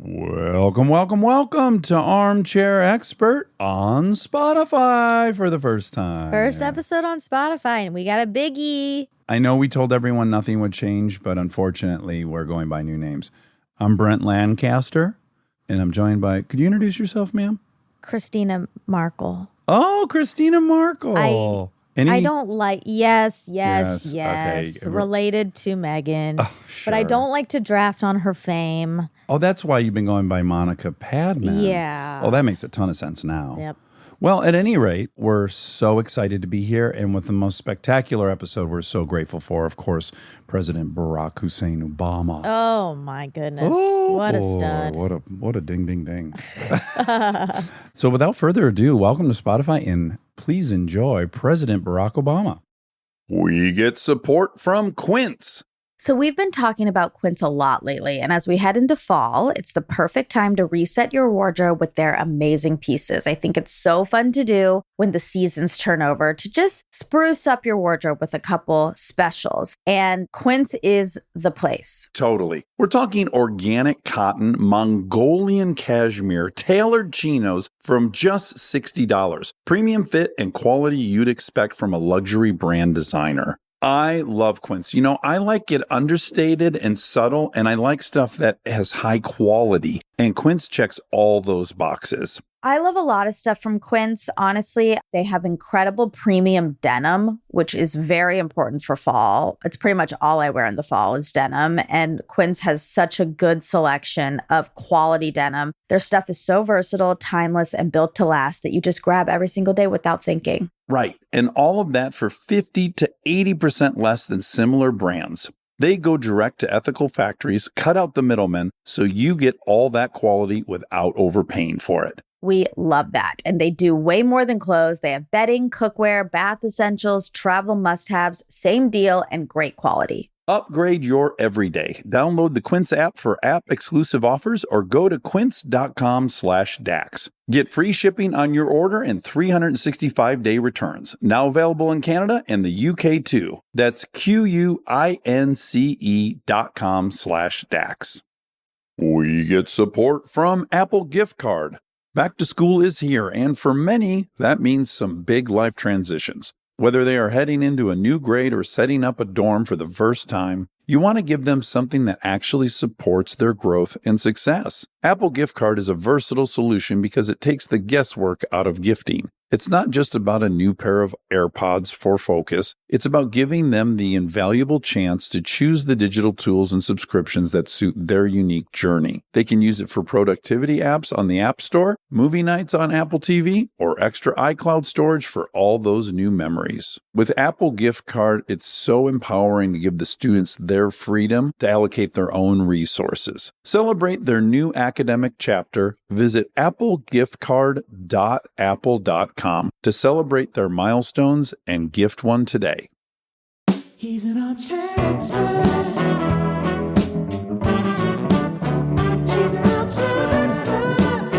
Welcome, welcome, welcome to Armchair Expert on Spotify for the first time. First episode on Spotify, and we got a biggie. I know we told everyone nothing would change, but unfortunately, we're going by new names. I'm Brent Lancaster, and I'm joined by, could you introduce yourself, ma'am? Christina Markle. Oh, Christina Markle. I don't like, yes, okay. related to Megan. Oh, sure. But I don't like to draft on her fame. Oh, that's why you've been going by Monica Padman. Yeah. Oh, that makes a ton of sense now. Yep. Well, at any rate, we're so excited to be here. And with the most spectacular episode we're so grateful for, of course, President Barack Hussein Obama. Oh, my goodness. Oh, what a stud. What a ding, ding, ding. So without further ado, welcome to Spotify and please enjoy President Barack Obama. We get support from Quince. So we've been talking about Quince a lot lately, and as we head into fall, it's the perfect time to reset your wardrobe with their amazing pieces. I think it's so fun to do when the seasons turn over to just spruce up your wardrobe with a couple specials, and Quince is the place. Totally. We're talking organic cotton, Mongolian cashmere, tailored chinos from just $60. Premium fit and quality you'd expect from a luxury brand designer. I love Quince. You know, I like it understated and subtle, and I like stuff that has high quality. And Quince checks all those boxes. I love a lot of stuff from Quince. Honestly, they have incredible premium denim, which is very important for fall. It's pretty much all I wear in the fall is denim. And Quince has such a good selection of quality denim. Their stuff is so versatile, timeless, and built to last that you just grab every single day without thinking. Right. And all of that for 50 to 80% less than similar brands. They go direct to ethical factories, cut out the middlemen, so you get all that quality without overpaying for it. We love that. And they do way more than clothes. They have bedding, cookware, bath essentials, travel must-haves, same deal, and great quality. Upgrade your everyday. Download the Quince app for app-exclusive offers or go to quince.com/dax. Get free shipping on your order and 365-day returns. Now available in Canada and the UK too. That's QUINCE.com/dax. We get support from Apple Gift Card. Back to school is here, and for many, that means some big life transitions. Whether they are heading into a new grade or setting up a dorm for the first time, you want to give them something that actually supports their growth and success. Apple Gift Card is a versatile solution because it takes the guesswork out of gifting. It's not just about a new pair of AirPods for focus. It's about giving them the invaluable chance to choose the digital tools and subscriptions that suit their unique journey. They can use it for productivity apps on the App Store, movie nights on Apple TV, or extra iCloud storage for all those new memories. With Apple Gift Card, it's so empowering to give the students their freedom to allocate their own resources. Celebrate their new academic chapter. Visit applegiftcard.apple.com to celebrate their milestones and gift one today. He's an armchair expert. He's an armchair expert.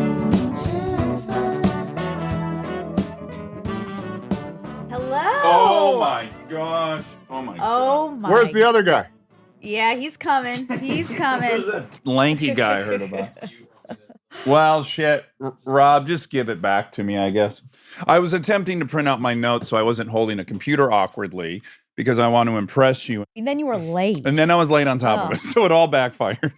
He's an armchair expert. Hello. Oh my gosh. Oh my Oh my. Where's the other guy? Yeah, he's coming. He's coming. lanky guy I heard about. Well, shit. Rob, just give it back to me, I guess. I was attempting to print out my notes so I wasn't holding a computer awkwardly because I want to impress you. And then you were late. And then I was late on top of it, so it all backfired.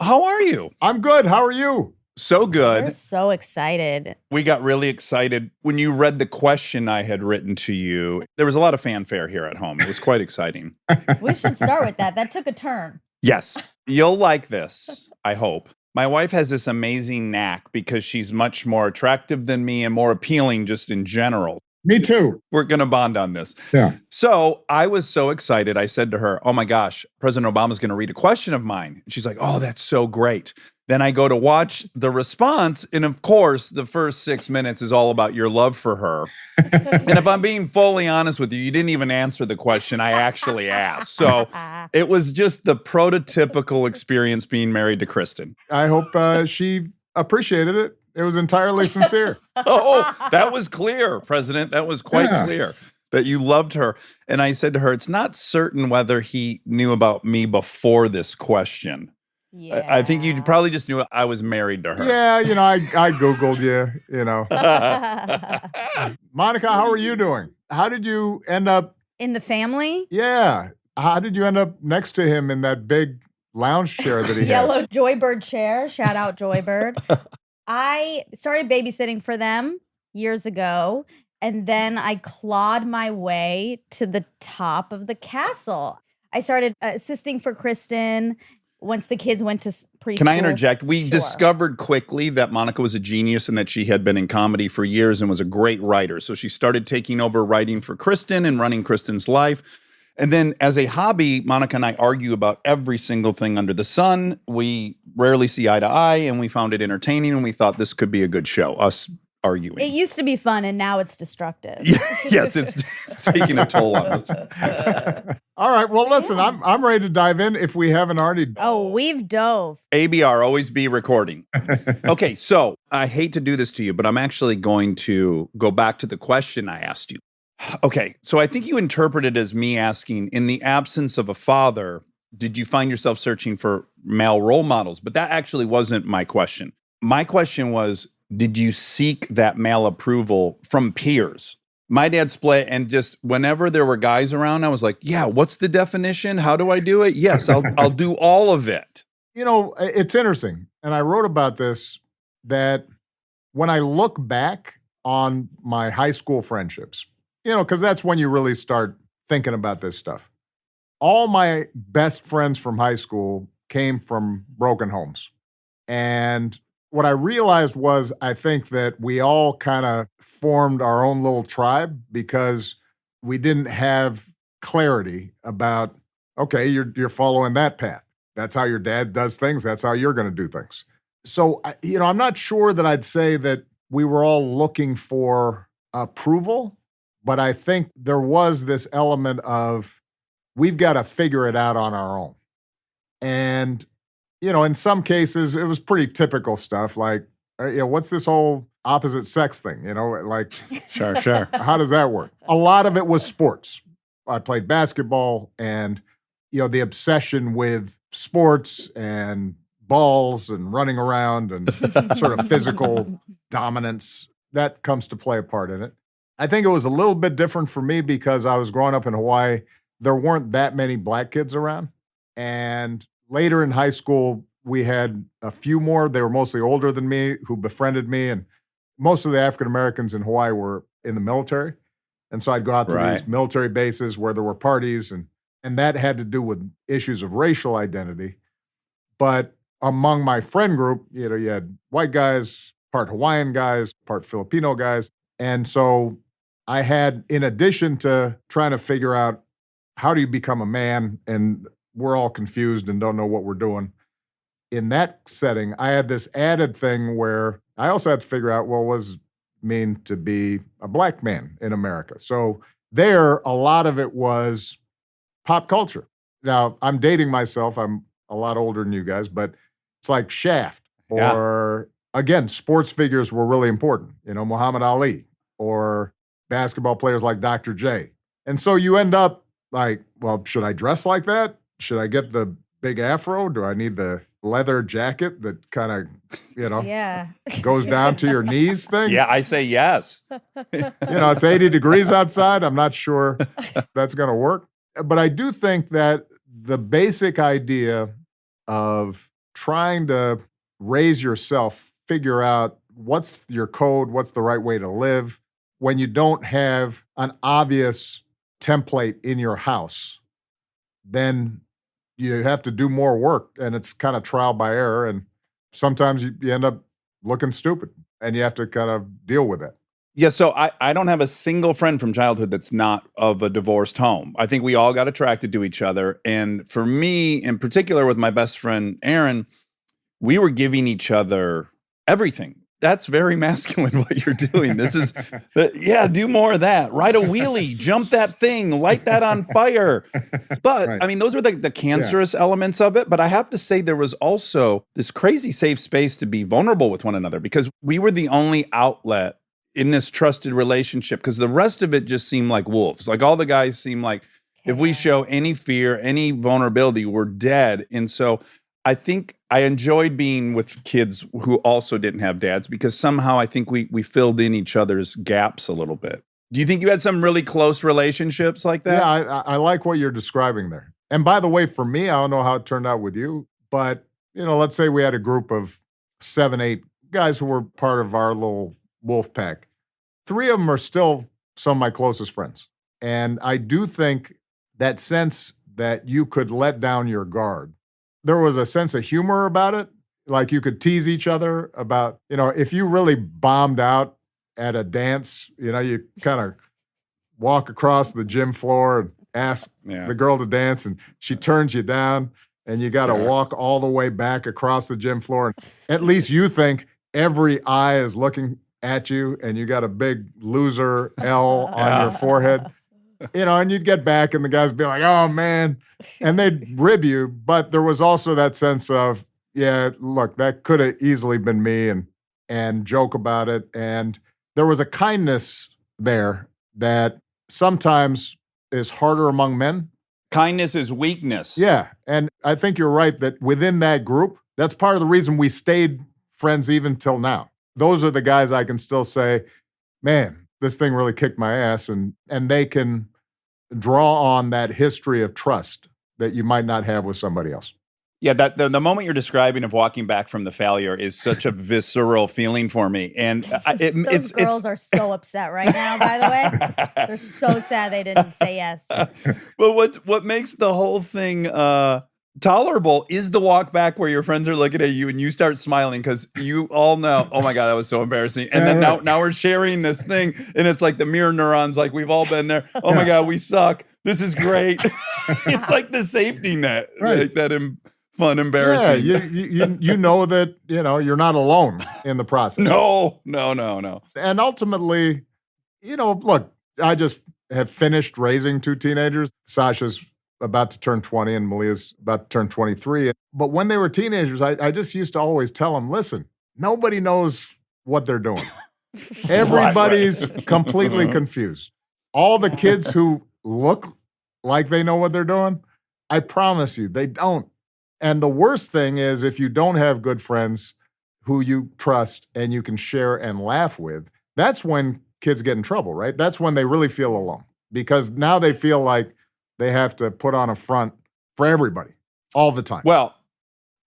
How are you? I'm good. How are you? So good. We're so excited. We got really excited when you read the question I had written to you. There was a lot of fanfare here at home. It was quite exciting. We should start with that. That took a turn. Yes, you'll like this, I hope. My wife has this amazing knack because she's much more attractive than me and more appealing just in general. Me too. We're going to bond on this. Yeah. So I was so excited. I said to her, oh my gosh, President Obama's going to read a question of mine. And she's like, oh, that's so great. Then I go to watch the response. And of course, the first 6 minutes is all about your love for her. And if I'm being fully honest with you, you didn't even answer the question I actually asked. So it was just the prototypical experience being married to Kristen. I hope she appreciated it. It was entirely sincere. Oh, that was clear, President. That was quite clear. that you loved her. And I said to her, it's not certain whether he knew about me before this question. I think you probably just knew I was married to her. Yeah, I Googled you, Monica, how are you doing? How did you end up? In the family? Yeah. How did you end up next to him in that big lounge chair that he Yellow has? Joybird chair. Shout out Joybird. I started babysitting for them years ago, and then I clawed my way to the top of the castle. I started assisting for Kristen once the kids went to preschool. Can I interject? We Sure. discovered quickly that Monica was a genius and that she had been in comedy for years and was a great writer. So she started taking over writing for Kristen and running Kristen's life. And then as a hobby, Monica and I argue about every single thing under the sun. We rarely see eye to eye, and we found it entertaining, and we thought this could be a good show, us arguing. It used to be fun, and now it's destructive. Yes, it's taking a toll on us. All right. Well, listen, I'm ready to dive in if we haven't already. Oh, we've dove. ABR, always be recording. Okay, so I hate to do this to you, but I'm actually going to go back to the question I asked you. Okay, so I think you interpreted as me asking, in the absence of a father, did you find yourself searching for male role models? But that actually wasn't my question. My question was, did you seek that male approval from peers? My dad split, and just whenever there were guys around, I was like, yeah, what's the definition? How do I do it? Yes, I'll do all of it. It's interesting. And I wrote about this, that when I look back on my high school friendships, because that's when you really start thinking about this stuff. All my best friends from high school came from broken homes. And what I realized was, I think that we all kind of formed our own little tribe because we didn't have clarity about, okay, you're following that path. That's how your dad does things. That's how you're going to do things. So, I'm not sure that I'd say that we were all looking for approval, but I think there was this element of, we've got to figure it out on our own. And, in some cases, it was pretty typical stuff like, what's this whole opposite sex thing? Like, Sure. how does that work? A lot of it was sports. I played basketball, and, the obsession with sports and balls and running around and sort of physical dominance, that comes to play a part in it. I think it was a little bit different for me because I was growing up in Hawaii. There weren't that many black kids around. And later in high school, we had a few more. They were mostly older than me who befriended me. And most of the African Americans in Hawaii were in the military. And so I'd go out to these military bases where there were parties, and that had to do with issues of racial identity. But among my friend group, you had white guys, part Hawaiian guys, part Filipino guys. And so I had, in addition to trying to figure out how do you become a man, and we're all confused and don't know what we're doing. In that setting, I had this added thing where I also had to figure out what was mean to be a black man in America. So there, a lot of it was pop culture. Now, I'm dating myself. I'm a lot older than you guys, but it's like Shaft, or again, sports figures were really important. Muhammad Ali, or basketball players like Dr. J. And so you end up like, well, should I dress like that? Should I get the big afro? Do I need the leather jacket that kind of, goes down to your knees thing? Yeah, I say yes. It's 80 degrees outside. I'm not sure that's going to work. But I do think that the basic idea of trying to raise yourself, figure out what's your code, what's the right way to live, when you don't have an obvious template in your house, then you have to do more work, and it's kind of trial by error. And sometimes you end up looking stupid, and you have to kind of deal with it. Yeah, so I don't have a single friend from childhood that's not of a divorced home. I think we all got attracted to each other. And for me, in particular with my best friend, Aaron, we were giving each other everything. That's very masculine what you're doing. This is, do more of that. Ride a wheelie, jump that thing, light that on fire. But Right. I mean, those were the cancerous elements of it. But I have to say there was also this crazy safe space to be vulnerable with one another, because we were the only outlet in this trusted relationship? Because the rest of it just seemed like wolves. Like all the guys seem like if we show any fear, any vulnerability, we're dead. And so I think I enjoyed being with kids who also didn't have dads because somehow I think we filled in each other's gaps a little bit. Do you think you had some really close relationships like that? Yeah, I like what you're describing there. And by the way, for me, I don't know how it turned out with you, but let's say we had a group of 7, 8 guys who were part of our little wolf pack. 3 of them are still some of my closest friends. And I do think that sense that you could let down your guard, there was a sense of humor about it. Like you could tease each other about, if you really bombed out at a dance, you kind of walk across the gym floor and ask the girl to dance and she turns you down and you got to walk all the way back across the gym floor. And at least you think every eye is looking at you and you got a big loser L on your forehead, and you'd get back and the guys would be like, oh man, and they'd rib you. But there was also that sense of, yeah, look, that could have easily been me and joke about it. And there was a kindness there that sometimes is harder among men. Kindness is weakness. Yeah. And I think you're right that within that group, that's part of the reason we stayed friends even till now. Those are the guys I can still say, man, this thing really kicked my ass. And they can draw on that history of trust that you might not have with somebody else. Yeah, that the moment you're describing of walking back from the failure is such a visceral feeling for me, and Those girls are so upset right now. By the way, they're so sad they didn't say yes. But what makes the whole thing tolerable is the walk back where your friends are looking at you and you start smiling because you all know, oh my God, that was so embarrassing. And then now we're sharing this thing, and it's like the mirror neurons, like we've all been there. Oh my God, we suck. This is great. It's like the safety net, like that. Fun, embarrassing. Yeah, you know that, you're not alone in the process. No. And ultimately, look, I just have finished raising 2 teenagers. Sasha's about to turn 20 and Malia's about to turn 23. But when they were teenagers, I just used to always tell them, listen, nobody knows what they're doing. Everybody's completely confused. All the kids who look like they know what they're doing, I promise you, they don't. And the worst thing is if you don't have good friends who you trust and you can share and laugh with, that's when kids get in trouble, right? That's when they really feel alone because now they feel like they have to put on a front for everybody all the time. Well,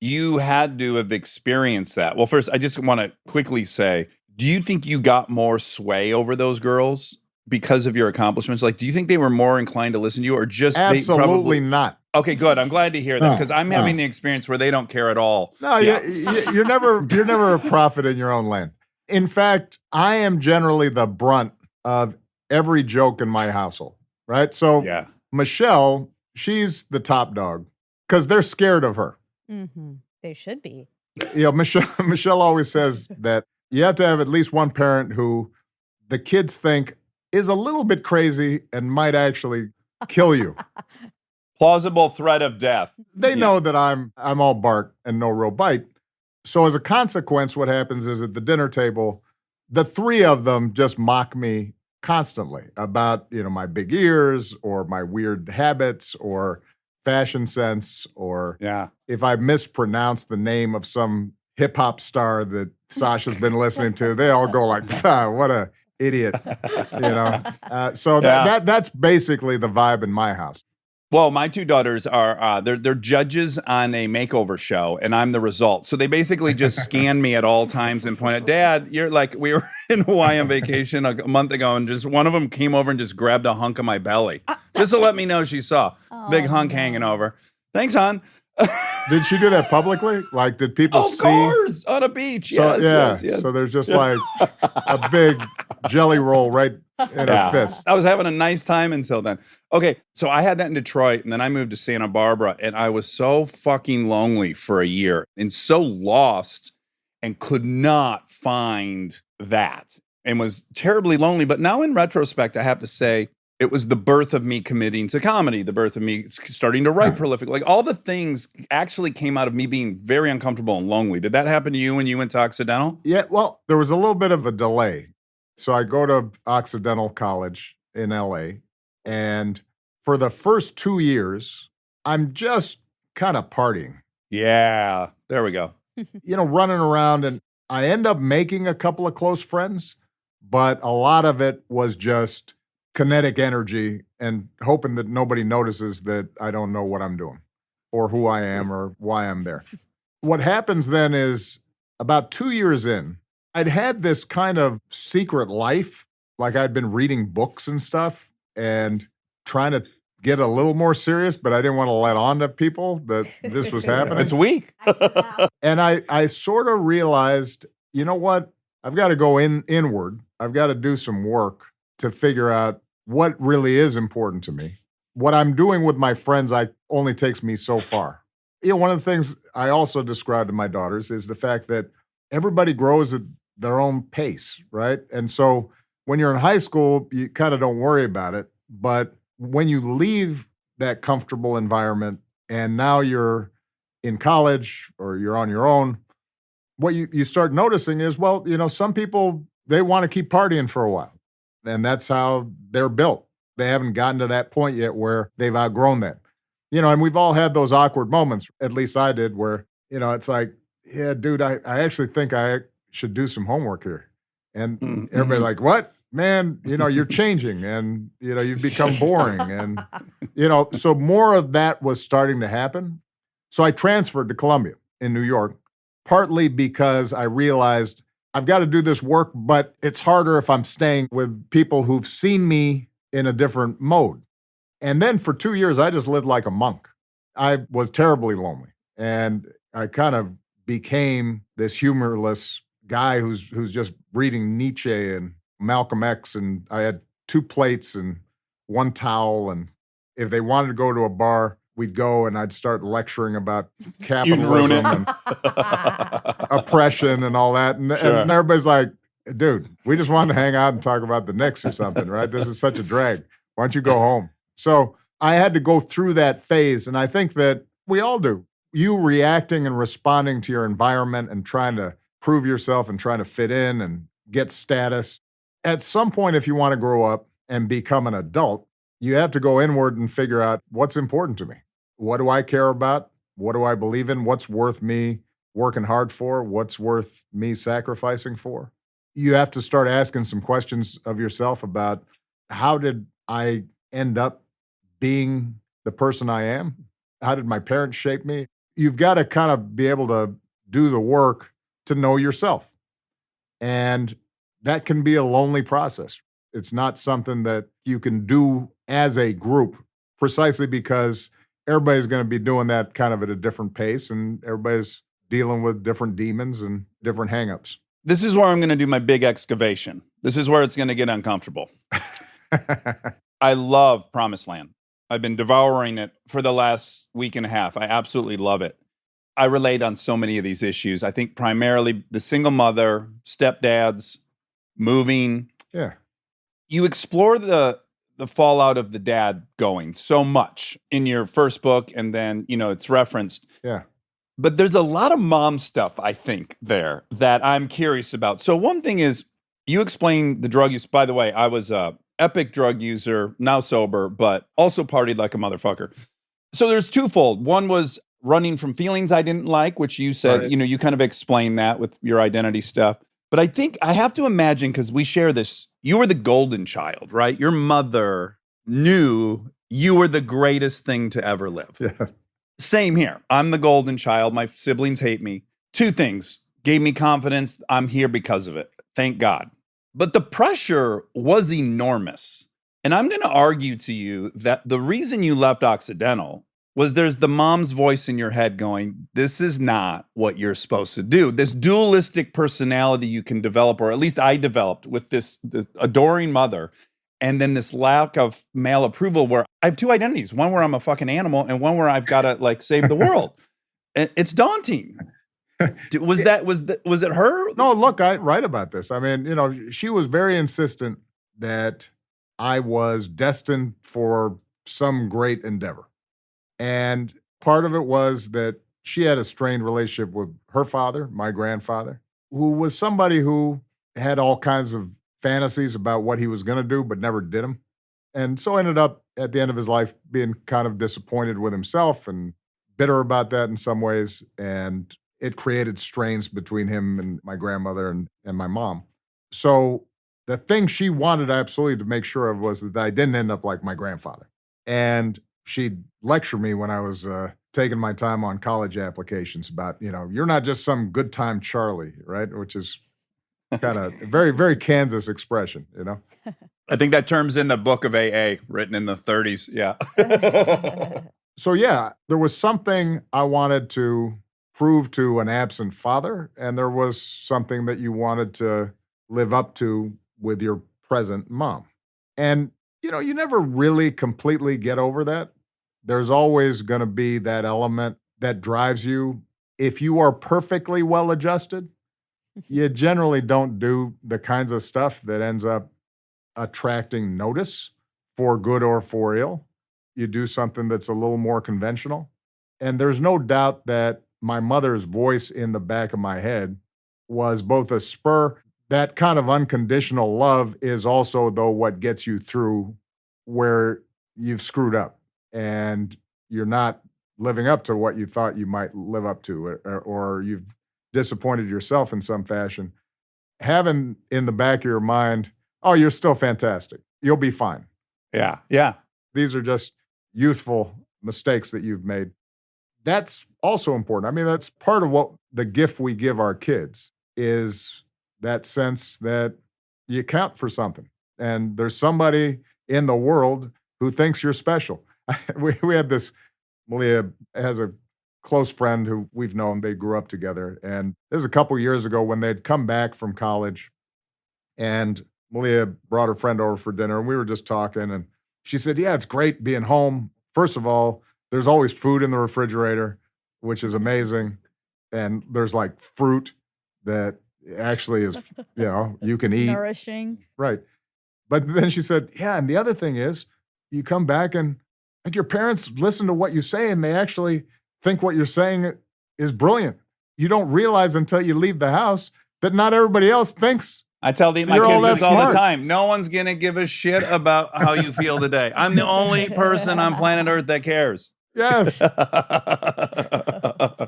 you had to have experienced that. Well, first, I just want to quickly say, do you think you got more sway over those girls because of your accomplishments? Like, do you think they were more inclined to listen to you or just Absolutely not. Okay, good. I'm glad to hear that because I'm having the experience where they don't care at all. No, you're never a prophet in your own land. In fact, I am generally the brunt of every joke in my household, right? So Michelle, she's the top dog because they're scared of her. Mm-hmm. They should be. Michelle always says that you have to have at least one parent who the kids think is a little bit crazy and might actually kill you. Plausible threat of death. They know that I'm all bark and no real bite. So as a consequence, what happens is at the dinner table, the 3 of them just mock me constantly about, my big ears or my weird habits or fashion sense or if I mispronounce the name of some hip hop star that Sasha's been listening to, they all go like, what a idiot, So that's basically the vibe in my house. Well, my 2 daughters are they're judges on a makeover show, and I'm the result. So they basically just scan me at all times and point at, Dad, you're like, we were in Hawaii on vacation a month ago, and just one of them came over and just grabbed a hunk of my belly, just to let me know she saw. Big hunk hanging over. Thanks, hon. Did she do that publicly? Like, did people see? Of course, on a beach. So, yes. So there's just like a big jelly roll right in her fist. I was having a nice time until then. Okay, so I had that in Detroit, and then I moved to Santa Barbara, and I was so fucking lonely for a year and so lost and could not find that and was terribly lonely. But now in retrospect, I have to say, it was the birth of me committing to comedy, the birth of me starting to write prolific. Like all the things actually came out of me being very uncomfortable and lonely. Did that happen to you when you went to Occidental? Yeah, well, there was a little bit of a delay. So I go to Occidental College in LA. And for the first 2 years, I'm just kind of partying, Yeah. There we go. running around. And I end up making a couple of close friends, but a lot of it was just kinetic energy and hoping that nobody notices that I don't know what I'm doing or who I am or why I'm there. What happens then is about 2 years in, I'd had this kind of secret life, like I'd been reading books and stuff and trying to get a little more serious, but I didn't want to let on to people that this was happening. It's weak. And I sort of realized, you know what? I've got to go inward. I've got to do some work to figure out what really is important to me. What I'm doing with my friends only takes me so far. One of the things I also describe to my daughters is the fact that everybody grows at their own pace, right? And so when you're in high school, you kind of don't worry about it. But when you leave that comfortable environment and now you're in college or you're on your own, what you start noticing is, well, some people, they want to keep partying for a while. And that's how they're built. They haven't gotten to that point yet where they've outgrown that. And we've all had those awkward moments, at least I did, where, it's like, yeah, dude, I actually think I should do some homework here. And everybody's like, what? Man, you're changing and, you've become boring. And, so more of that was starting to happen. So I transferred to Columbia in New York, partly because I realized I've got to do this work, but it's harder if I'm staying with people who've seen me in a different mode. And then for 2 years, I just lived like a monk. I was terribly lonely. And I kind of became this humorless guy who's just reading Nietzsche and Malcolm X. And I had 2 plates and 1 towel. And if they wanted to go to a bar, we'd go and I'd start lecturing about capitalism and oppression and all that. And everybody's like, dude, we just wanted to hang out and talk about the Knicks or something, right? This is such a drag. Why don't you go home? So I had to go through that phase. And I think that we all do. You reacting and responding to your environment and trying to prove yourself and trying to fit in and get status. At some point, if you want to grow up and become an adult, you have to go inward and figure out what's important to me. What do I care about? What do I believe in? What's worth me working hard for? What's worth me sacrificing for? You have to start asking some questions of yourself about how did I end up being the person I am? How did my parents shape me? You've got to kind of be able to do the work to know yourself. And that can be a lonely process. It's not something that you can do as a group, precisely because everybody's going to be doing that kind of at a different pace and everybody's dealing with different demons and different hangups. This is where I'm going to do my big excavation. This is where it's going to get uncomfortable. I love Promised Land. I've been devouring it for the last week and a half. I absolutely love it. I relate on so many of these issues. I think primarily the single mother, stepdads, moving. Yeah. You explore the fallout of the dad going so much in your first book, and then, it's referenced. Yeah. But there's a lot of mom stuff, I think, there that I'm curious about. So one thing is, you explain the drug use. By the way, I was a epic drug user, now sober, but also partied like a motherfucker. So there's twofold. One was running from feelings I didn't like, which you said, Right. you kind of explained that with your identity stuff. But I think I have to imagine, because we share this, you were the golden child, right? Your mother knew you were the greatest thing to ever live. Yeah. Same here. I'm the golden child. My siblings hate me. 2 things gave me confidence. I'm here because of it. Thank God. But the pressure was enormous. And I'm going to argue to you that the reason you left Occidental was there's the mom's voice in your head going, this is not what you're supposed to do. This dualistic personality you can develop, or at least I developed with this adoring mother, and then this lack of male approval where I have 2 identities, one where I'm a fucking animal and one where I've got to save the world. And it's daunting. Was it her? No, look, I write about this. I mean, she was very insistent that I was destined for some great endeavor. And part of it was that she had a strained relationship with her father, my grandfather, who was somebody who had all kinds of fantasies about what he was going to do, but never did them. And so ended up at the end of his life being kind of disappointed with himself and bitter about that in some ways. And it created strains between him and my grandmother and my mom. So the thing she wanted absolutely to make sure of was that I didn't end up like my grandfather. And she'd lecture me when I was taking my time on college applications about, you're not just some good time Charlie, right? Which is kind of a very, very Kansas expression, I think that term's in the book of AA, written in the 30s. Yeah. So yeah, there was something I wanted to prove to an absent father, and there was something that you wanted to live up to with your present mom. And, you never really completely get over that. There's always going to be that element that drives you. If you are perfectly well adjusted, you generally don't do the kinds of stuff that ends up attracting notice for good or for ill. You do something that's a little more conventional. And there's no doubt that my mother's voice in the back of my head was both a spur. That kind of unconditional love is also, though, what gets you through where you've screwed up and you're not living up to what you thought you might live up to, or you've disappointed yourself in some fashion. Having in the back of your mind, oh, you're still fantastic. You'll be fine. Yeah. Yeah. These are just youthful mistakes that you've made. That's also important. I mean, that's part of what the gift we give our kids is that sense that you count for something. And there's somebody in the world who thinks you're special. We had this, Malia has a close friend who we've known, they grew up together. And this is a couple years ago when they'd come back from college and Malia brought her friend over for dinner and we were just talking and she said, yeah, it's great being home. First of all, there's always food in the refrigerator, which is amazing. And there's like fruit that actually is, you can eat. Nourishing. Right. But then she said, yeah, and the other thing is you come back and like your parents listen to what you say and they actually think what you're saying is brilliant. You don't realize until you leave the house that not everybody else thinks. I tell my You're all kids this that all the smart. time. No one's going to give a shit about how you feel today. I'm the only person on planet Earth that cares. Yes.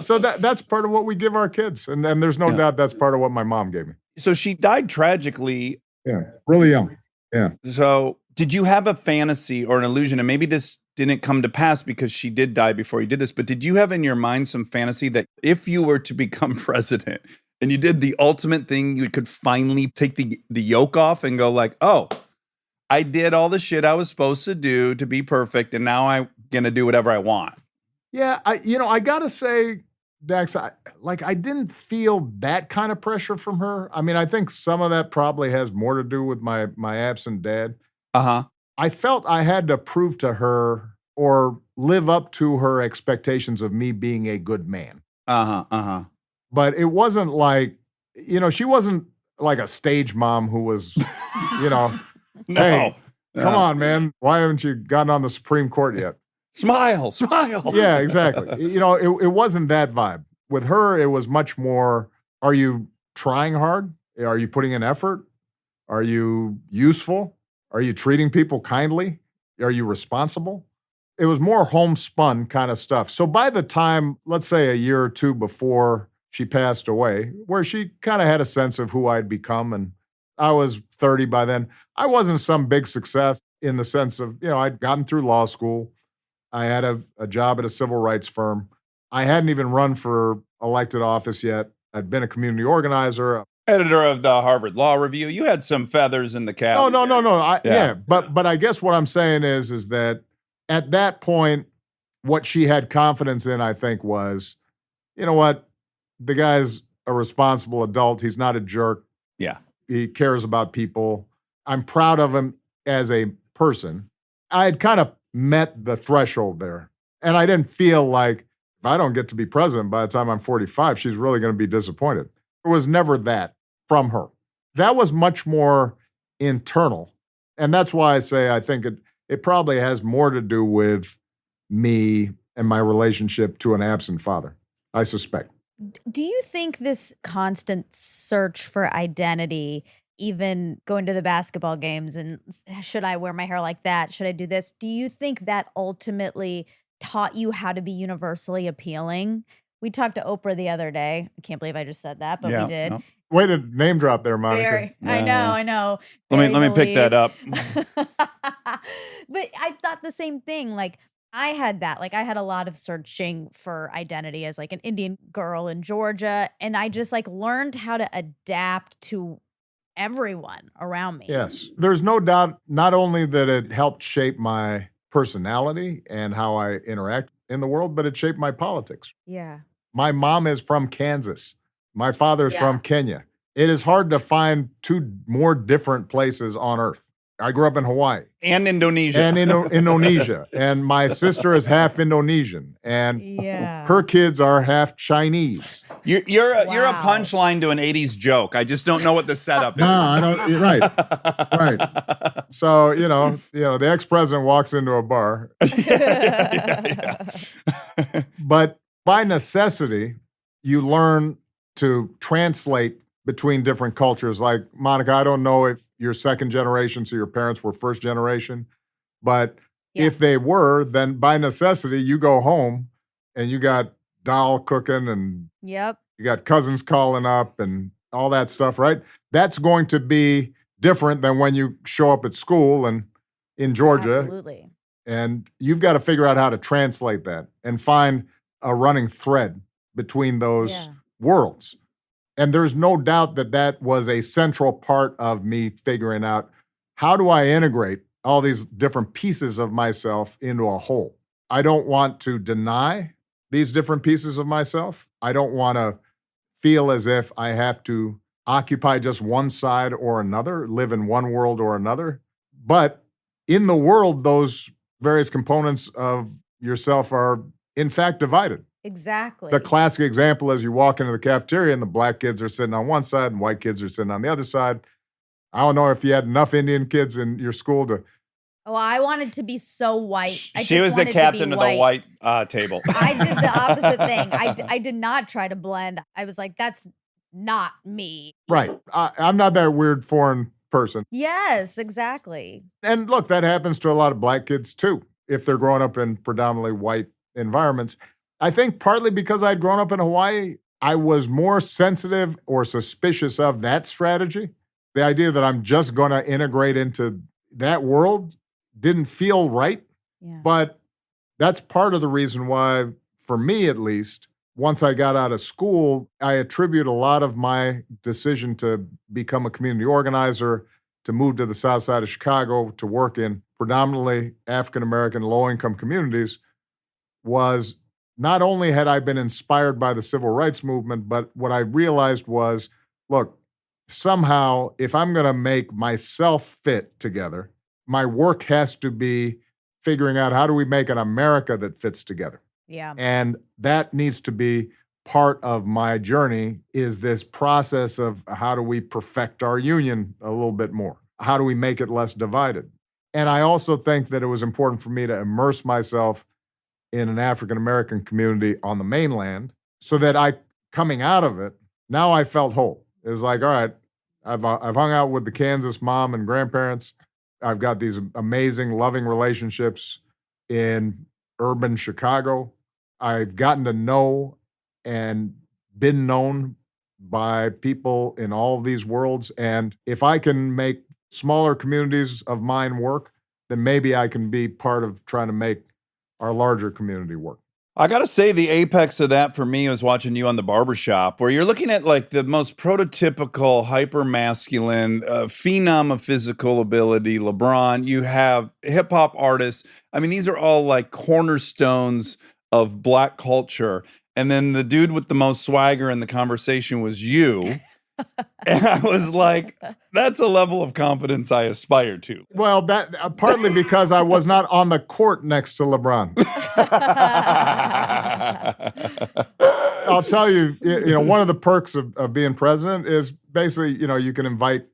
So that's part of what we give our kids. And there's no doubt that's part of what my mom gave me. So she died tragically. Yeah. Really young. Yeah. So did you have a fantasy or an illusion? And maybe this didn't come to pass because she did die before you did this, but did you have in your mind some fantasy that if you were to become president and you did the ultimate thing, you could finally take the yoke off and go like, oh, I did all the shit I was supposed to do to be perfect, and now I'm going to do whatever I want? Yeah, I got to say, Dax, I didn't feel that kind of pressure from her. I mean, I think some of that probably has more to do with my absent dad. Uh-huh. I felt I had to prove to her or live up to her expectations of me being a good man. Uh-huh. Uh-huh. But it wasn't like, she wasn't like a stage mom who was, No. hey, No. come on, man. Why haven't you gotten on the Supreme Court yet? Smile. Yeah, exactly. It wasn't that vibe. With her, it was much more, are you trying hard? Are you putting in effort? Are you useful? Are you treating people kindly? Are you responsible? It was more homespun kind of stuff. So by the time, let's say a year or two before she passed away, where she kind of had a sense of who I'd become, and I was 30 by then, I wasn't some big success in the sense of, I'd gotten through law school. I had a job at a civil rights firm. I hadn't even run for elected office yet. I'd been a community organizer. Editor of the Harvard Law Review. You had some feathers in the cap. No. Yeah. But I guess what I'm saying is that at that point, what she had confidence in, I think, was, you know what? The guy's a responsible adult. He's not a jerk. Yeah. He cares about people. I'm proud of him as a person. I had kind of met the threshold there. And I didn't feel like if I don't get to be president by the time I'm 45, she's really going to be disappointed. It was never that from her. That was much more internal. And that's why I say I think it probably has more to do with me and my relationship to an absent father, I suspect. Do you think this constant search for identity even going to the basketball games and should I wear my hair like that? Should I do this? Do you think that ultimately taught you how to be universally appealing? We talked to Oprah the other day. I can't believe I just said that, but we did. no. Way to name drop there, Monica. Very, I Yeah. know. Let me pick that up. But I thought the same thing. Like I had that. Like I had a lot of searching for identity as like an Indian girl in Georgia, and I just like learned how to adapt to everyone around me. Yes. There's no doubt not only that it helped shape my personality and how I interact in the world, but it shaped my politics. Yeah. My mom is from Kansas. My father is Yeah. from Kenya. It is hard to find two more different places on earth. I grew up in Hawaii And Indonesia. and in Indonesia, and my sister is half Indonesian, and Yeah. her kids are half Chinese. You're a Wow. punchline to an 80s joke. I just don't know what the setup is. No, I don't. You're right. Right. So the ex-president walks into a bar, but by necessity, you learn to translate between different cultures. Like, Monica, I don't know if you're second generation, so your parents were first generation, but Yeah. if they were, then by necessity, you go home and you got dal cooking and Yep. you got cousins calling up and all that stuff, right? That's going to be different than when you show up at school and in Georgia, Absolutely. and you've got to figure out how to translate that and find a running thread between those Yeah. worlds. And there's no doubt that that was a central part of me figuring out, how do I integrate all these different pieces of myself into a whole? I don't want to deny these different pieces of myself. I don't want to feel as if I have to occupy just one side or another, live in one world or another. But in the world, those various components of yourself are in fact divided. Exactly. The classic example is you walk into the cafeteria and the black kids are sitting on one side and white kids are sitting on the other side. I don't know if you had enough Indian kids in your school to. Oh, I wanted to be so white. I She just was the wanted to be captain of the white table. I did the opposite thing. I did not try to blend. I was like, that's not me. Right. I'm not that weird foreign person. Yes, exactly. And look, that happens to a lot of black kids too, if they're growing up in predominantly white environments. I think partly because I'd grown up in Hawaii, I was more sensitive or suspicious of that strategy. The idea that I'm just going to integrate into that world didn't feel right. Yeah. But that's part of the reason why, for me at least, once I got out of school, I attribute a lot of my decision to become a community organizer, to move to the south side of Chicago, to work in predominantly African-American low-income communities, was not only had I been inspired by the civil rights movement, but what I realized was, look, somehow, if I'm going to make myself fit together, my work has to be figuring out, how do we make an America that fits together? Yeah. And that needs to be part of my journey, is this process of how do we perfect our union a little bit more? How do we make it less divided? And I also think that it was important for me to immerse myself in an African-American community on the mainland, so that coming out of it, now I felt whole. It was like, all right, I've hung out with the Kansas mom and grandparents. I've got these amazing, loving relationships in urban Chicago. I've gotten to know and been known by people in all of these worlds. And if I can make smaller communities of mine work, then maybe I can be part of trying to make our larger community work. I got to say, the apex of that for me was watching you on The Barbershop, where you're looking at like the most prototypical hyper-masculine phenom of physical ability, LeBron. You have hip-hop artists. I mean, these are all like cornerstones of Black culture. And then the dude with the most swagger in the conversation was you. And I was like, that's a level of confidence I aspire to. Well, that partly because I was not on the court next to LeBron. I'll tell you, one of the perks of being president is basically, you can invite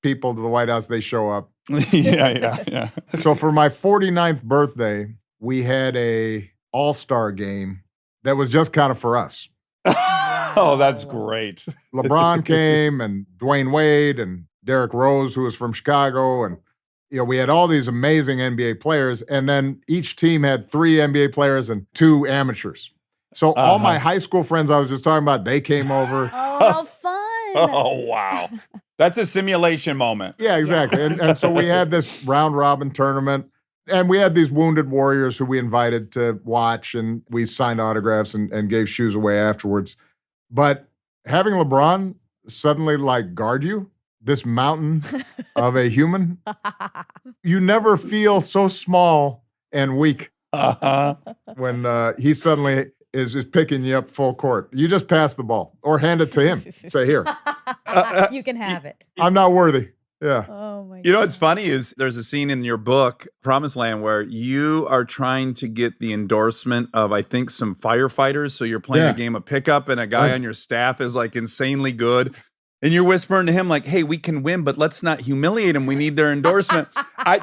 people to the White House, they show up. Yeah. So for my 49th birthday, we had a all-star game that was just kind of for us. Oh, that's great. LeBron came and Dwayne Wade and Derrick Rose, who was from Chicago, and we had all these amazing NBA players, and then each team had 3 NBA players and 2 amateurs. So all my high school friends I was just talking about, they came over. Oh, how fun. Oh, wow. That's a simulation moment. Yeah, exactly. And so we had this round robin tournament, and we had these wounded warriors who we invited to watch, and we signed autographs and gave shoes away afterwards. But having LeBron suddenly guard you, this mountain of a human, you never feel so small and weak when he suddenly is picking you up full court. You just pass the ball or hand it to him. Say, here. You can have it. I'm not worthy. Yeah. Oh my God. You know what's funny is there's a scene in your book, Promised Land, where you are trying to get the endorsement of, I think, some firefighters. So you're playing a game of pickup and a guy on your staff is insanely good. And you're whispering to him hey, we can win, but let's not humiliate him. We need their endorsement.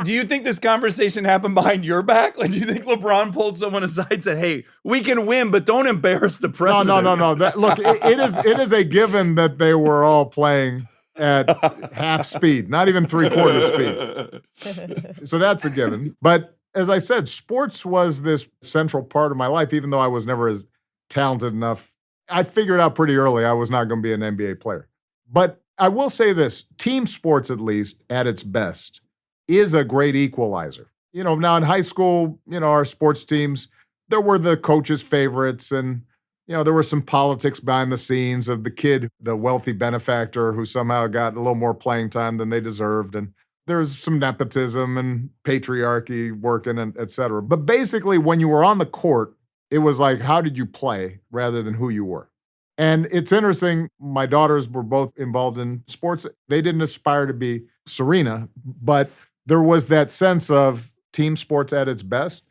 Do you think this conversation happened behind your back? Do you think LeBron pulled someone aside and said, hey, we can win, but don't embarrass the president? No. Look, it is a given that they were all playing at half speed, not even 3/4 speed. So that's a given. But as I said, sports was this central part of my life, even though I was never as talented enough. I figured out pretty early I was not going to be an NBA player. But I will say this, team sports, at least at its best, is a great equalizer. Now in high school, our sports teams, there were the coaches' favorites, and there was some politics behind the scenes of the kid, the wealthy benefactor who somehow got a little more playing time than they deserved. And there's some nepotism and patriarchy working, and et cetera. But basically, when you were on the court, it was how did you play rather than who you were. And it's interesting, my daughters were both involved in sports. They didn't aspire to be Serena, but there was that sense of team sports at its best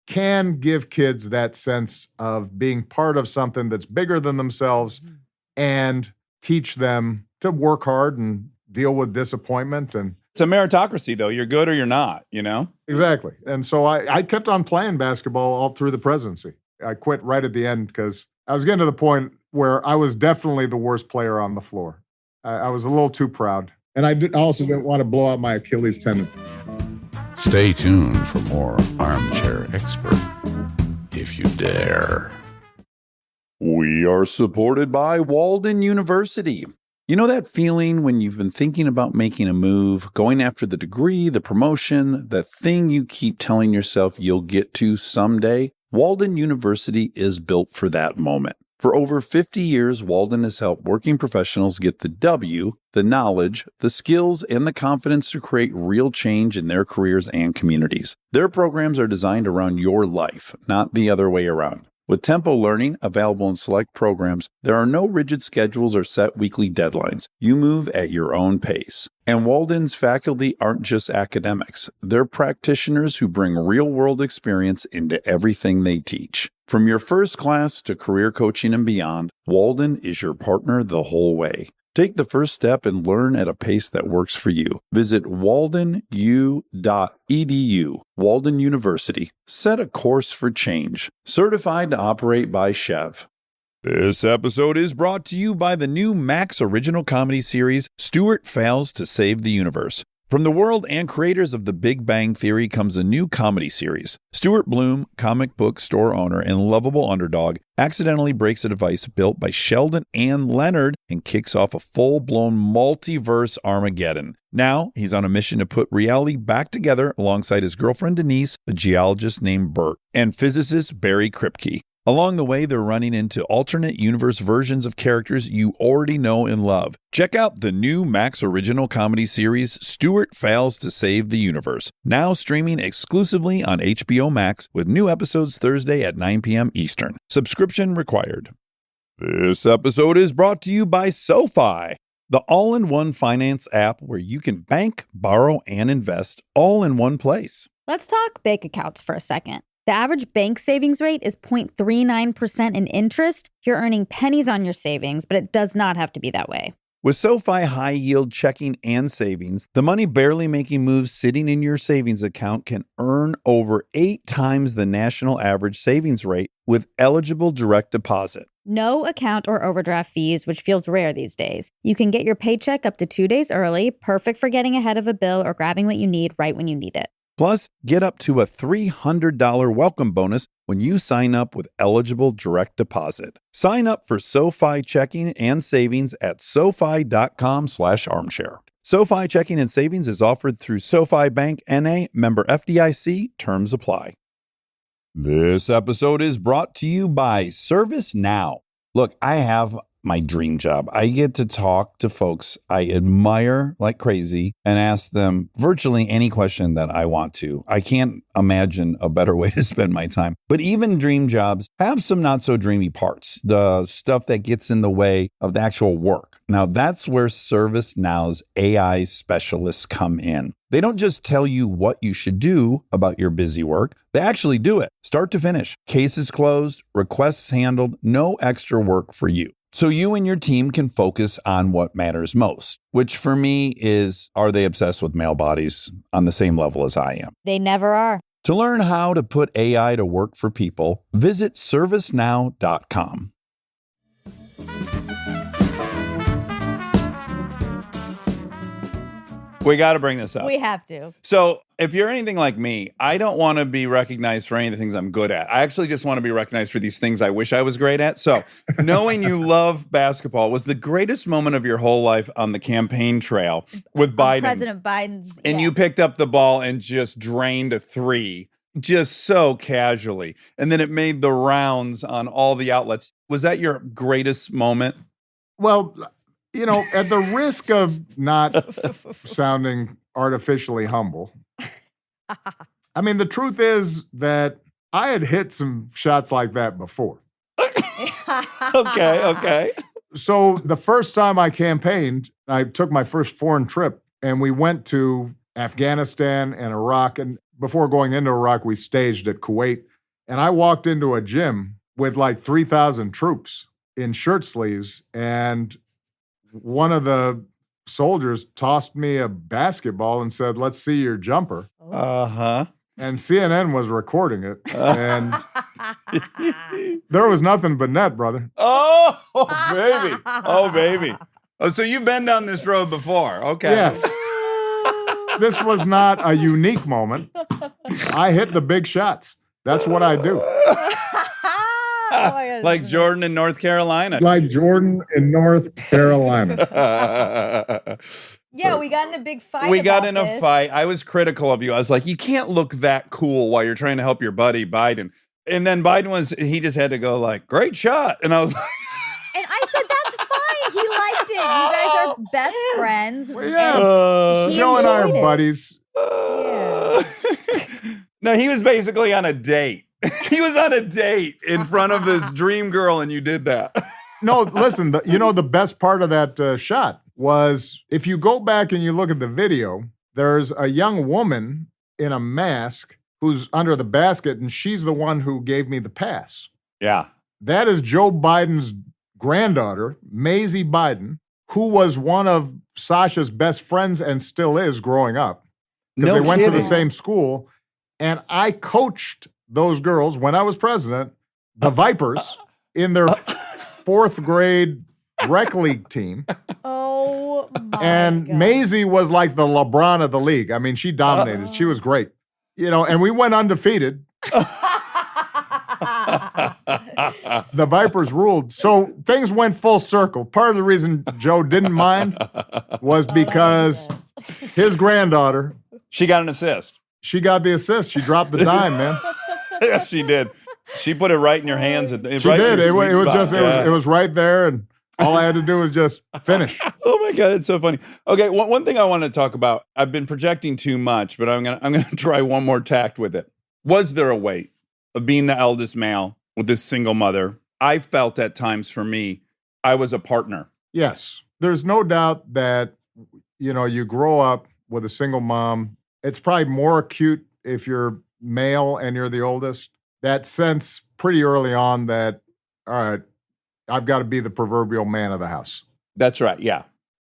can give kids that sense of being part of something that's bigger than themselves and teach them to work hard and deal with disappointment. And it's a meritocracy, though. You're good or you're not, Exactly. And so I kept on playing basketball all through the presidency. I quit right at the end because I was getting to the point where I was definitely the worst player on the floor. I was a little too proud. And I also didn't want to blow out my Achilles tendon. Stay tuned for more Armchair Expert, if you dare. We are supported by Walden University. You know that feeling when you've been thinking about making a move, going after the degree, the promotion, the thing you keep telling yourself you'll get to someday? Walden University is built for that moment. For over 50 years, Walden has helped working professionals get the W, the knowledge, the skills, and the confidence to create real change in their careers and communities. Their programs are designed around your life, not the other way around. With Tempo Learning available in select programs, there are no rigid schedules or set weekly deadlines. You move at your own pace. And Walden's faculty aren't just academics. They're practitioners who bring real-world experience into everything they teach. From your first class to career coaching and beyond, Walden is your partner the whole way. Take the first step and learn at a pace that works for you. Visit waldenu.edu. Walden University. Set a course for change. Certified to operate by Chev. This episode is brought to you by the new Max original comedy series, Stuart Fails to Save the Universe. From the world and creators of The Big Bang Theory comes a new comedy series. Stuart Bloom, comic book store owner and lovable underdog, accidentally breaks a device built by Sheldon and Leonard and kicks off a full-blown multiverse Armageddon. Now, he's on a mission to put reality back together alongside his girlfriend Denise, a geologist named Bert, and physicist Barry Kripke. Along the way, they're running into alternate universe versions of characters you already know and love. Check out the new Max original comedy series, Stuart Fails to Save the Universe, now streaming exclusively on HBO Max with new episodes Thursday at 9 p.m. Eastern. Subscription required. This episode is brought to you by SoFi, the all-in-one finance app where you can bank, borrow, and invest all in one place. Let's talk bank accounts for a second. The average bank savings rate is 0.39% in interest. You're earning pennies on your savings, but it does not have to be that way. With SoFi high yield checking and savings, the money barely making moves sitting in your savings account can earn over 8 times the national average savings rate with eligible direct deposit. No account or overdraft fees, which feels rare these days. You can get your paycheck up to 2 days early, perfect for getting ahead of a bill or grabbing what you need right when you need it. Plus, get up to a $300 welcome bonus when you sign up with eligible direct deposit. Sign up for SoFi checking and savings at SoFi.com/armchair. SoFi checking and savings is offered through SoFi Bank N.A. member FDIC. Terms apply. This episode is brought to you by ServiceNow. Look, I have my dream job. I get to talk to folks I admire like crazy and ask them virtually any question that I want to. I can't imagine a better way to spend my time. But even dream jobs have some not so dreamy parts, the stuff that gets in the way of the actual work. Now, that's where ServiceNow's AI specialists come in. They don't just tell you what you should do about your busy work. They actually do it, start to finish. Cases closed, requests handled, no extra work for you. So you and your team can focus on what matters most, which for me is, are they obsessed with male bodies on the same level as I am? They never are. To learn how to put AI to work for people, visit servicenow.com. We got to bring this up. We have to. So if you're anything like me, I don't want to be recognized for any of the things I'm good at. I actually just want to be recognized for these things I wish I was great at. So knowing you love basketball was the greatest moment of your whole life on the campaign trail with Biden. President Biden's. And you picked up the ball and just drained a three, just so casually. And then it made the rounds on all the outlets. Was that your greatest moment? Well, you know, at the risk of not sounding artificially humble, I mean, the truth is that I had hit some shots like that before. Okay. So the first time I campaigned, I took my first foreign trip and we went to Afghanistan and Iraq. And before going into Iraq, we staged at Kuwait. And I walked into a gym with like 3,000 troops in shirt sleeves. And one of the soldiers tossed me a basketball and said, "Let's see your jumper." Uh-huh. And CNN was recording it. And there was nothing but net, brother. Oh, baby. Oh, baby. Oh, so you've been down this road before. Okay. Yes. This was not a unique moment. I hit the big shots. That's what I do. Oh my God, Like Jordan in North Carolina. Like Jordan in North Carolina. Yeah, we got in a big fight. We got about in a this. fight. I was critical of you. I was like, you can't look that cool while you're trying to help your buddy Biden. And then he just had to go like, great shot. And I was like, And I said, that's fine. He liked it. You guys are best friends. Well, yeah. And he Joe and I enjoyed are it. buddies. No, he was basically on a date. He was on a date in front of this dream girl, and you did that. No, listen, the best part of that shot was if you go back and you look at the video, there's a young woman in a mask who's under the basket, and she's the one who gave me the pass. Yeah. That is Joe Biden's granddaughter, Maisie Biden, who was one of Sasha's best friends and still is growing up. Because No they went to the kidding. same school. And I coached those girls when I was president, the Vipers, in their fourth grade rec league team. Oh, my And God. Maisie was like the LeBron of the league. I mean, she dominated. She was great. And we went undefeated. The Vipers ruled. So things went full circle. Part of the reason Joe didn't mind was because his granddaughter, She got an assist. she got the assist. She dropped the dime, man. Yeah, she did. She put it right in your hands. She did. It was right there, and all I had to do was just finish. Oh my God, it's so funny. Okay, one thing I want to talk about. I've been projecting too much, but I'm gonna try one more tact with it. Was there a weight of being the eldest male with this single mother? I felt at times for me, I was a partner. Yes, there's no doubt that you grow up with a single mom. It's probably more acute if you're male and you're the oldest. That sense pretty early on that, all right, I've got to be the proverbial man of the house. That's right. Yeah.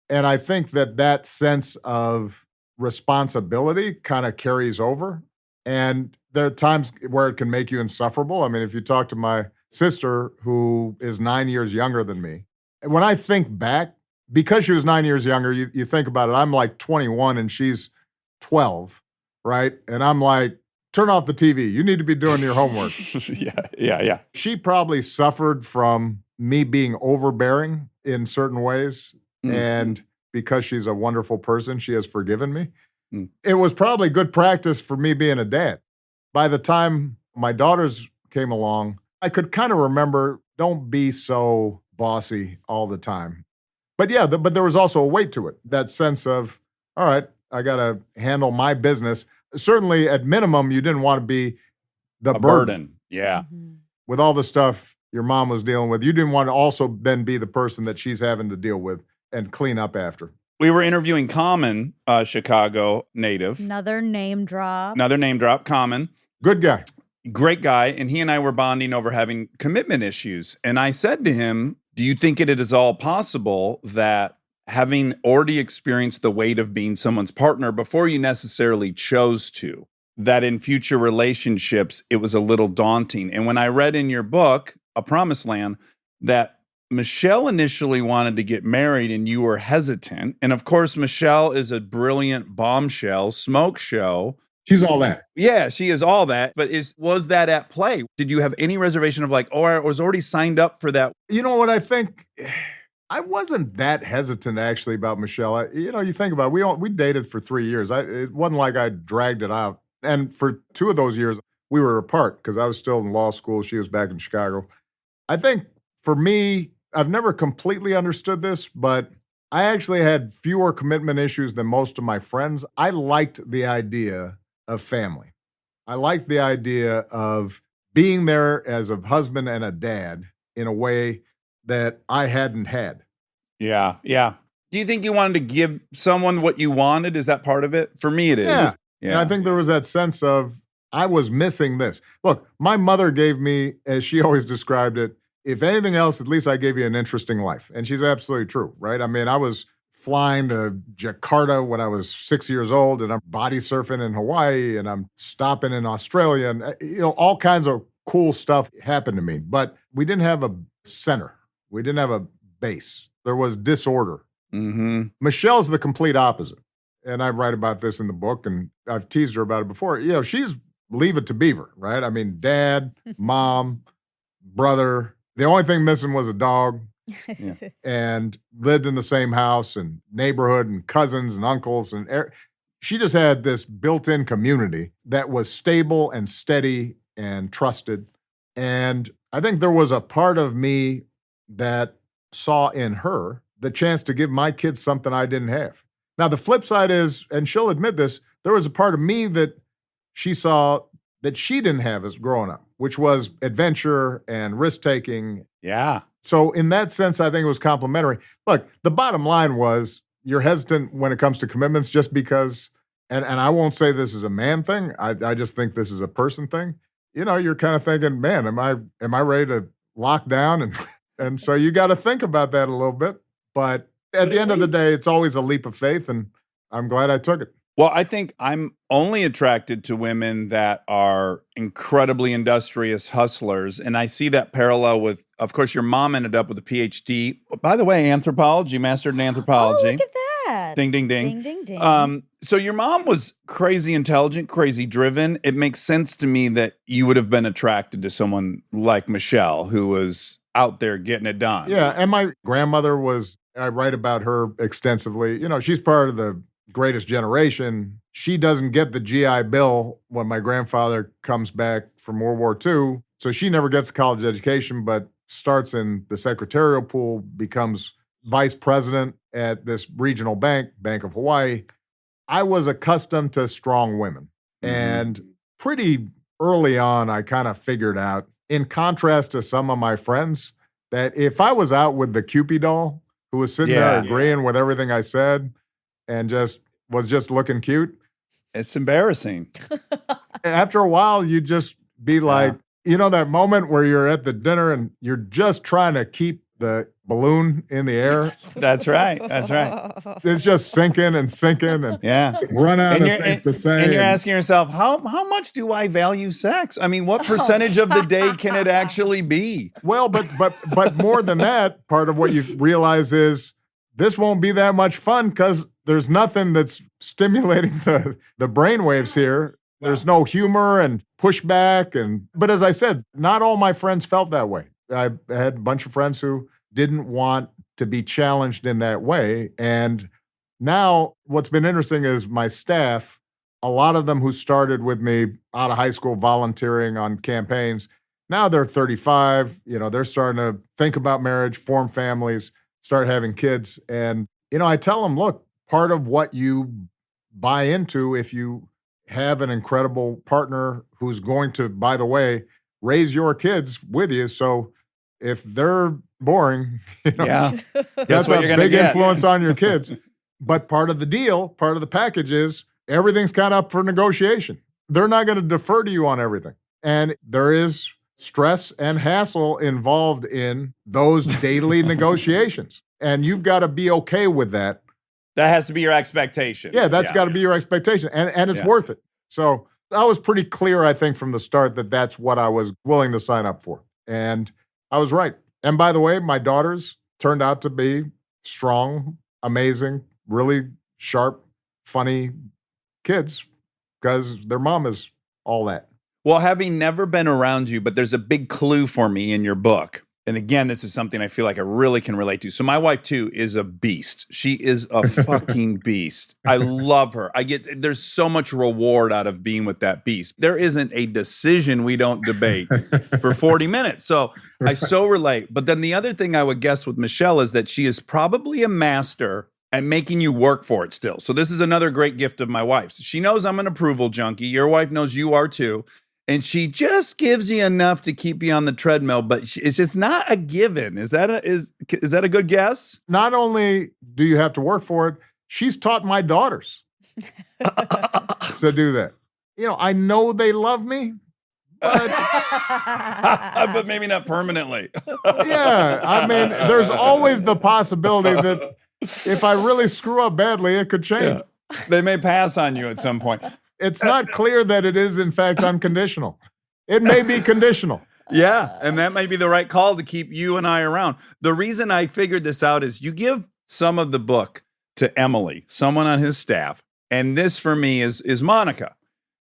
And I think that sense of responsibility kind of carries over. And there are times where it can make you insufferable. I mean, if you talk to my sister, who is 9 years younger than me, when I think back, because she was 9 years younger, you think about it, I'm like 21 and she's 12, right? And I'm like, turn off the TV. You need to be doing your homework. Yeah. She probably suffered from me being overbearing in certain ways. And because she's a wonderful person, she has forgiven me. It was probably good practice for me being a dad. By the time my daughters came along, I could kind of remember, don't be so bossy all the time. But yeah, but there was also a weight to it. That sense of, all right, I got to handle my business. Certainly, at minimum, you didn't want to be the burden. Yeah. With all the stuff your mom was dealing with. You didn't want to also then be the person that she's having to deal with and clean up after. We were interviewing Common, Chicago native. Another name drop. Common. Good guy. Great guy. And he and I were bonding over having commitment issues. And I said to him, do you think it is all possible that having already experienced the weight of being someone's partner before you necessarily chose to, that in future relationships, it was a little daunting? And when I read in your book, A Promised Land, that Michelle initially wanted to get married and you were hesitant. And of course, Michelle is a brilliant bombshell smoke show. She's all that. Yeah, she is all that. But was that at play? Did you have any reservation of like, oh, I was already signed up for that? You know what I think? I wasn't that hesitant actually about Michelle. You think about it, we dated for 3 years. It wasn't like I dragged it out. And for 2 of those years, we were apart because I was still in law school. She was back in Chicago. I think for me, I've never completely understood this, but I actually had fewer commitment issues than most of my friends. I liked the idea of family. I liked the idea of being there as a husband and a dad in a way that I hadn't had. Yeah. Do you think you wanted to give someone what you wanted? Is that part of it? For me, it is. Yeah. And I think there was that sense of, I was missing this. Look, my mother gave me, as she always described it, if anything else, at least I gave you an interesting life. And she's absolutely true, right? I mean, I was flying to Jakarta when I was 6 years old, and I'm body surfing in Hawaii, and I'm stopping in Australia, and all kinds of cool stuff happened to me. But we didn't have a center. We didn't have a base. There was disorder. Michelle's the complete opposite. And I write about this in the book, and I've teased her about it before. She's Leave It to Beaver, right? I mean, dad, mom, brother. The only thing missing was a dog. And lived in the same house and neighborhood and cousins and uncles. And she just had this built-in community that was stable and steady and trusted. And I think there was a part of me that saw in her the chance to give my kids something I didn't have. Now, the flip side is, and she'll admit this, there was a part of me that she saw that she didn't have as growing up, which was adventure and risk-taking. Yeah. So in that sense, I think it was complementary. Look, the bottom line was you're hesitant when it comes to commitments just because, and I won't say this is a man thing. I just think this is a person thing. You're kind of thinking, man, am I ready to lock down? And so you got to think about that a little bit. But at the end of the day, it's always a leap of faith, and I'm glad I took it. Well, I think I'm only attracted to women that are incredibly industrious hustlers. And I see that parallel with, of course, your mom ended up with a PhD. By the way, anthropology, mastered in anthropology. Oh, look at that. Ding, ding, ding. Ding, ding, ding. So your mom was crazy intelligent, crazy driven. It makes sense to me that you would have been attracted to someone like Michelle, who was out there getting it done. Yeah, and my grandmother was, I write about her extensively. She's part of the greatest generation. She doesn't get the GI Bill when my grandfather comes back from World War II. So she never gets a college education, but starts in the secretarial pool, becomes vice president at this regional bank, Bank of Hawaii. I was accustomed to strong women. And pretty early on, I kind of figured out, in contrast to some of my friends, that if I was out with the Cupid doll who was sitting there agreeing with everything I said and was just looking cute, it's embarrassing. After a while, you just be like, that moment where you're at the dinner and you're just trying to keep the balloon in the air. That's right. That's right. It's just sinking and sinking and Yeah. run out And of you're, things to say. and you're and- asking yourself, how much do I value sex? I mean, what percentage of the day can it actually be? Well, but more than that, part of what you realize is this won't be that much fun because there's nothing that's stimulating the brain waves here. There's no humor and pushback. But as I said, not all my friends felt that way. I had a bunch of friends who didn't want to be challenged in that way. And now what's been interesting is my staff, a lot of them who started with me out of high school volunteering on campaigns, now they're 35, they're starting to think about marriage, form families, start having kids. And, I tell them, look, part of what you buy into if you have an incredible partner who's going to, by the way, raise your kids with you. So if they're boring, Yeah. that's what a you're gonna big get. influence on your kids. But part of the deal, part of the package is everything's kind of up for negotiation. They're not going to defer to you on everything. And there is stress and hassle involved in those daily negotiations. And you've got to be okay with that. That has to be your expectation. Yeah, that's got to be your expectation. And it's worth it. So I was pretty clear, I think, from the start that that's what I was willing to sign up for. And I was right. And by the way, my daughters turned out to be strong, amazing, really sharp, funny kids because their mom is all that. Well, having never been around you, but there's a big clue for me in your book. And again, this is something I feel like I really can relate to. So my wife too is a beast. She is a fucking beast. I love her. There's so much reward out of being with that beast. There isn't a decision we don't debate for 40 minutes. So I so relate. But then the other thing I would guess with Michelle is that she is probably a master at making you work for it still. So this is another great gift of my wife's. She knows I'm an approval junkie. Your wife knows you are too. And she just gives you enough to keep you on the treadmill, but it's just not a given. Is that a good guess? Not only do you have to work for it, she's taught my daughters to do that. I know they love me, but but maybe not permanently. yeah, I mean, there's always the possibility that if I really screw up badly, it could change. Yeah. They may pass on you at some point. It's not clear that it is, in fact, unconditional. It may be conditional. Yeah, and that may be the right call to keep you and I around. The reason I figured this out is you give some of the book to Emily, someone on his staff, and this for me is Monica.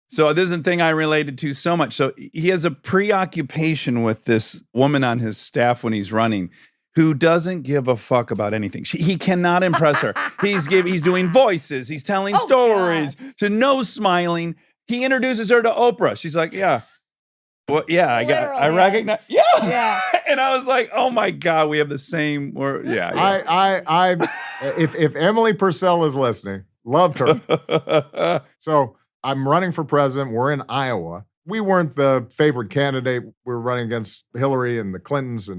So this is a thing I related to so much. So he has a preoccupation with this woman on his staff when he's running who doesn't give a fuck about anything. He cannot impress her. He's doing voices. He's telling stories. So no smiling. He introduces her to Oprah. She's like, yeah. Well, yeah, I recognize. Yeah. And I was like, oh my God, we have the same word. Yeah. If Emily Purcell is listening, loved her. So I'm running for president. We're in Iowa. We weren't the favorite candidate. We were running against Hillary and the Clintons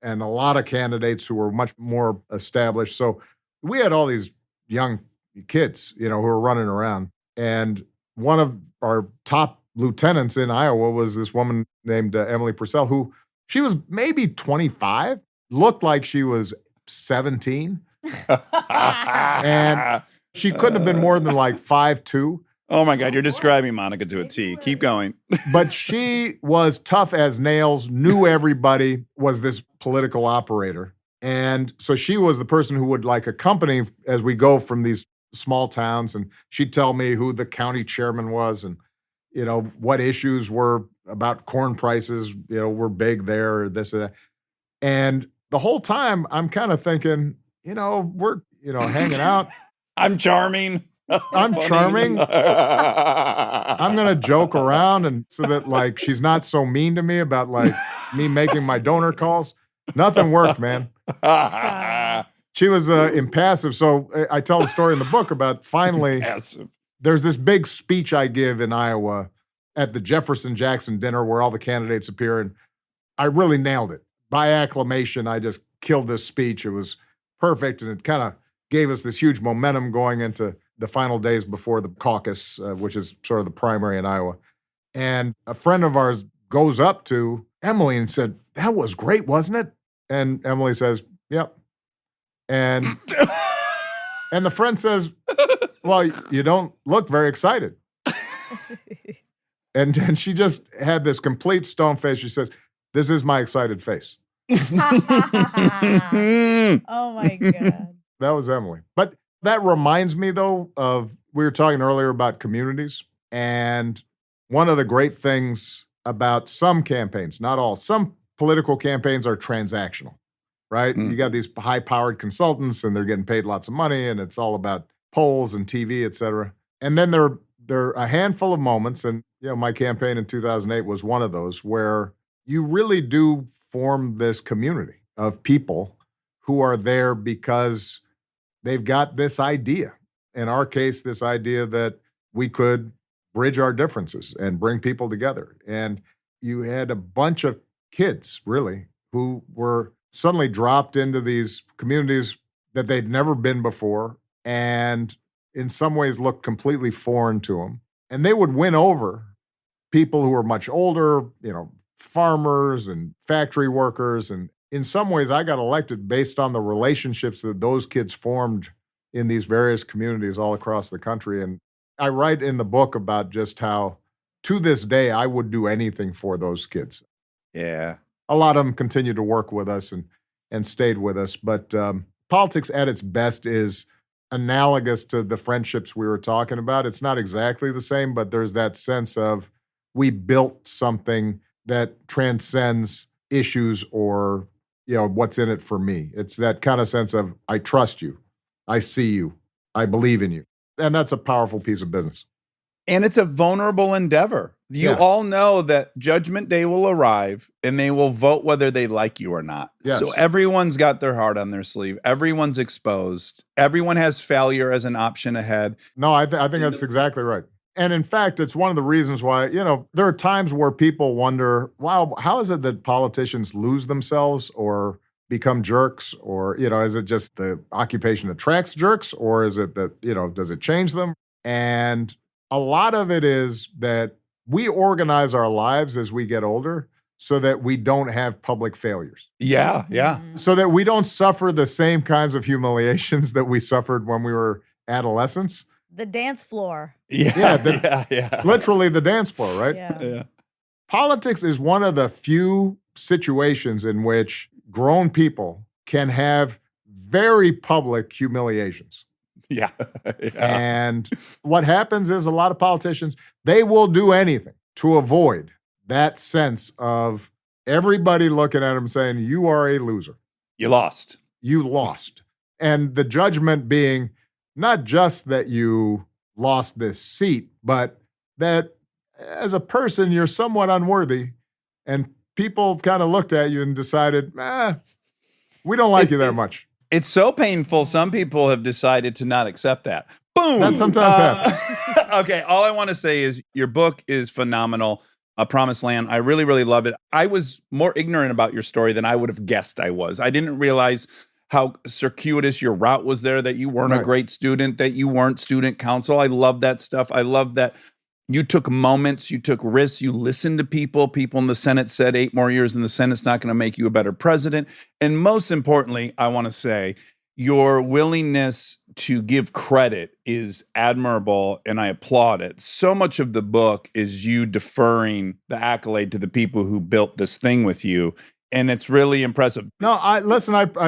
and a lot of candidates who were much more established. So we had all these young kids, who were running around. And one of our top lieutenants in Iowa was this woman named Emily Purcell, who she was maybe 25, looked like she was 17. And she couldn't have been more than like 5'2". Oh my God, you're describing Monica to a T. Keep going. But she was tough as nails, knew everybody, was this political operator. And so she was the person who would accompany as we go from these small towns. And she'd tell me who the county chairman was and, what issues were about corn prices, were big there or this or that. And the whole time I'm kind of thinking, we're, hanging out. I'm charming. I'm charming. I'm going to joke around and so that she's not so mean to me about me making my donor calls. Nothing worked, man. She was impassive. So I tell the story in the book about finally, there's this big speech I give in Iowa at the Jefferson Jackson dinner where all the candidates appear. And I really nailed it. By acclamation, I just killed this speech. It was perfect. And it kind of gave us this huge momentum going into the final days before the caucus, which is sort of the primary in Iowa. And a friend of ours goes up to Emily and said, "That was great, wasn't it?" And Emily says, Yep. And the friend says, well, you don't look very excited. And then she just had this complete stone face. She says, this is my excited face. Oh my God. That was Emily. But that reminds me, though, of we were talking earlier about communities. And one of the great things about some campaigns, not all, some political campaigns are transactional, right? You got these high-powered consultants and they're getting paid lots of money and it's all about polls and TV, et cetera. And then there are a handful of moments, and my campaign in 2008 was one of those, where you really do form this community of people who are there because they've got this idea. In our case, this idea that we could bridge our differences and bring people together. And you had a bunch of kids, really, who were suddenly dropped into these communities that they'd never been before, and in some ways looked completely foreign to them. And they would win over people who were much older, farmers and factory workers. And in some ways, I got elected based on the relationships that those kids formed in these various communities all across the country. And I write in the book about just how, to this day, I would do anything for those kids. Yeah. A lot of them continue to work with us and stayed with us. But politics at its best is analogous to the friendships we were talking about. It's not exactly the same, but there's that sense of we built something that transcends issues or, what's in it for me. It's that kind of sense of, I trust you, I see you, I believe in you. And that's a powerful piece of business. And it's a vulnerable endeavor. You all know that Judgment Day will arrive and they will vote whether they like you or not. Yes. So everyone's got their heart on their sleeve. Everyone's exposed. Everyone has failure as an option ahead. No, I think that's exactly right. And in fact, it's one of the reasons why, there are times where people wonder, wow, how is it that politicians lose themselves or become jerks? Or, is it just the occupation attracts jerks? Or is it that, does it change them? And a lot of it is that we organize our lives as we get older so that we don't have public failures. Yeah, yeah. So that we don't suffer the same kinds of humiliations that we suffered when we were adolescents. The dance floor. Yeah. Literally the dance floor, right? Yeah. Politics is one of the few situations in which grown people can have very public humiliations. Yeah. And what happens is a lot of politicians, they will do anything to avoid that sense of everybody looking at them saying, you are a loser. You lost. You lost. And the judgment being not just that you lost this seat, but that as a person, you're somewhat unworthy. And people kind of looked at you and decided, we don't like you that much. It's so painful. Some people have decided to not accept that. Boom. That sometimes happens. Okay. All I want to say is your book is phenomenal. A Promised Land. I really, really love it. I was more ignorant about your story than I would have guessed I was. I didn't realize how circuitous your route was there, that you weren't a great student, that you weren't student council. I love that stuff. I love that you took moments, you took risks, you listened to people. People in the Senate said 8 more years in the Senate's not going to make you a better president. And most importantly, I want to say your willingness to give credit is admirable, and I applaud it. So much of the book is you deferring the accolade to the people who built this thing with you. And it's really impressive. No, I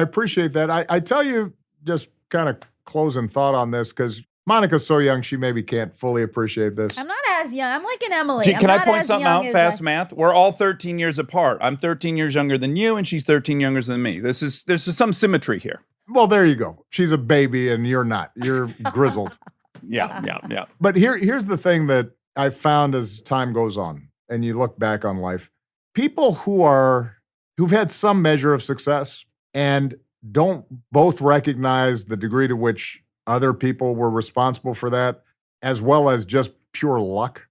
appreciate that. I tell you, just kind of closing thought on this, because Monica's so young, she maybe can't fully appreciate this. I'm not as young. I'm like an Emily. Can I point something out? Fast math. We're all 13 years apart. I'm 13 years younger than you, and she's 13 younger than me. There's some symmetry here. Well, there you go. She's a baby, and you're not. You're grizzled. Yeah. But here's the thing that I've found as time goes on, and you look back on life. People who've had some measure of success and don't both recognize the degree to which other people were responsible for that, as well as just pure luck.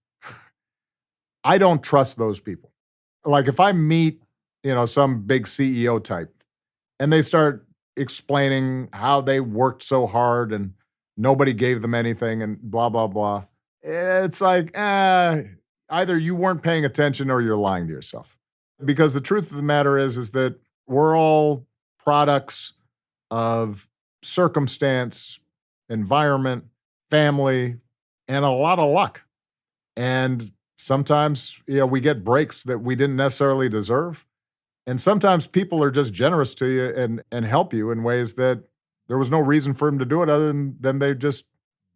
I don't trust those people. Like if I meet, some big CEO type and they start explaining how they worked so hard and nobody gave them anything and blah, blah, blah. It's like, either you weren't paying attention or you're lying to yourself. Because the truth of the matter is that we're all products of circumstance, environment, family, and a lot of luck. And sometimes, we get breaks that we didn't necessarily deserve. And sometimes people are just generous to you and help you in ways that there was no reason for them to do it other than they just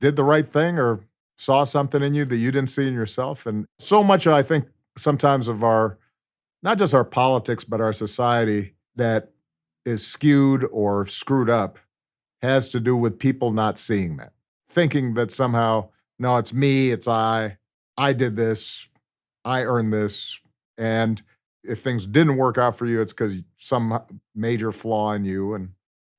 did the right thing or saw something in you that you didn't see in yourself. And so much, I think, sometimes of our, not just our politics, but our society that is skewed or screwed up has to do with people not seeing that, thinking that somehow, no, it's me, it's I did this, I earned this. And if things didn't work out for you, it's because some major flaw in you. And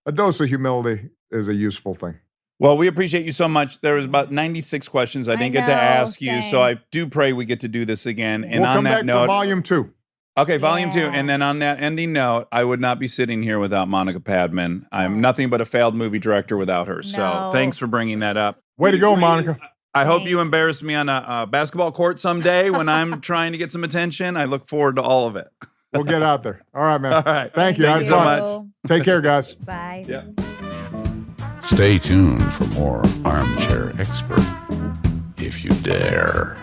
a dose of humility is a useful thing. Well, we appreciate you so much. There was about 96 questions I didn't get to ask you, so I do pray we get to do this again. And we'll on come that back note, for volume 2. Okay, volume 2. And then on that ending note, I would not be sitting here without Monica Padman. I'm nothing but a failed movie director without her. So thanks for bringing that up. Way to go, Monica. I hope you embarrass me on a basketball court someday when I'm trying to get some attention. I look forward to all of it. We'll get out there. All right, man. All right. Thank you. Thank you so much. Take care, guys. Bye. Yeah. Stay tuned for more Armchair Expert, if you dare.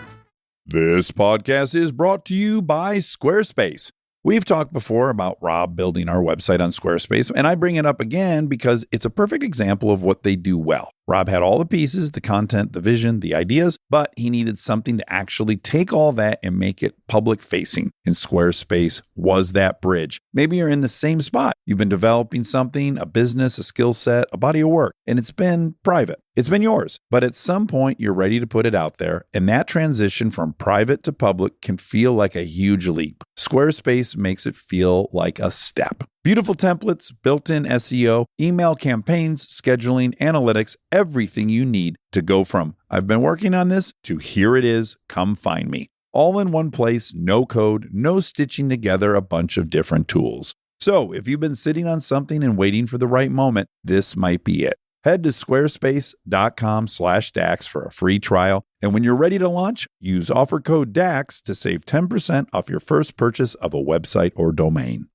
This podcast is brought to you by Squarespace. We've talked before about Rob building our website on Squarespace, and I bring it up again because it's a perfect example of what they do well. Rob had all the pieces, the content, the vision, the ideas, but he needed something to actually take all that and make it public facing. And Squarespace was that bridge. Maybe you're in the same spot. You've been developing something, a business, a skill set, a body of work, and it's been private. It's been yours, but at some point you're ready to put it out there, and that transition from private to public can feel like a huge leap. Squarespace makes it feel like a step. Beautiful templates, built-in SEO, email campaigns, scheduling, analytics, everything you need to go from I've been working on this to here it is, come find me. All in one place, no code, no stitching together a bunch of different tools. So if you've been sitting on something and waiting for the right moment, this might be it. Head to squarespace.com/DAX for a free trial. And when you're ready to launch, use offer code DAX to save 10% off your first purchase of a website or domain.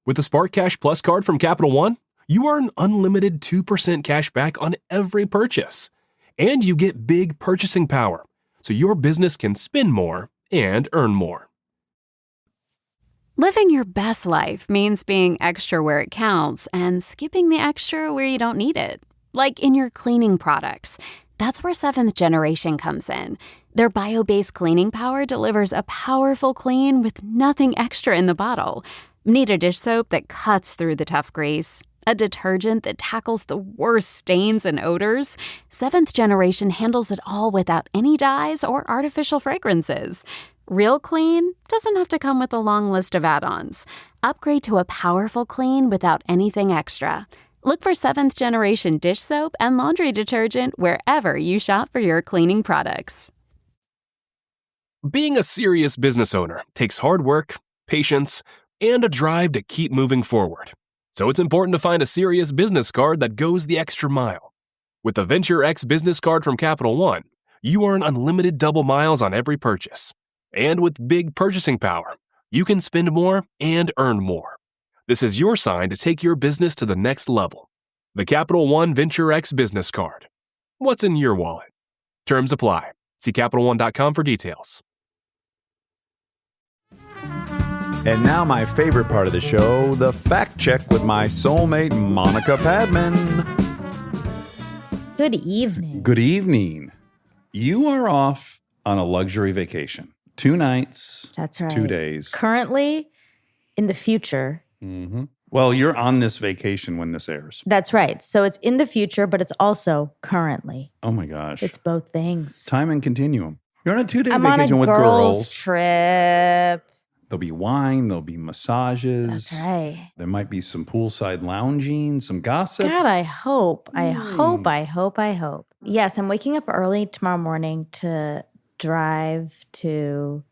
With the Spark Cash Plus card from Capital One, you earn unlimited 2% cash back on every purchase. And you get big purchasing power, so your business can spend more and earn more. Living your best life means being extra where it counts and skipping the extra where you don't need it. Like in your cleaning products. That's where 7th Generation comes in. Their bio-based cleaning power delivers a powerful clean with nothing extra in the bottle. Need a dish soap that cuts through the tough grease? A detergent that tackles the worst stains and odors? 7th Generation handles it all without any dyes or artificial fragrances. Real clean doesn't have to come with a long list of add-ons. Upgrade to a powerful clean without anything extra. Look for 7th Generation dish soap and laundry detergent wherever you shop for your cleaning products. Being a serious business owner takes hard work, patience, and a drive to keep moving forward. So it's important to find a serious business card that goes the extra mile. With the Venture X business card from Capital One, you earn unlimited double miles on every purchase. And with big purchasing power, you can spend more and earn more. This is your sign to take your business to the next level. The Capital One Venture X business card. What's in your wallet? Terms apply. See CapitalOne.com for details. And now my favorite part of the show, the fact check with my soulmate, Monica Padman. Good evening. Good evening. You are off on a luxury vacation. 2 nights. That's right. 2 days. Currently, in the future. Mm-hmm. Well, you're on this vacation when this airs. That's right. So it's in the future, but it's also currently. Oh my gosh. It's both things. Time and continuum. You're on a 2-day I'm vacation on a with girls' trip. There'll be wine. There'll be massages. That's right. There might be some poolside lounging, some gossip. God, I hope. I hope. Yes, I'm waking up early tomorrow morning to drive to,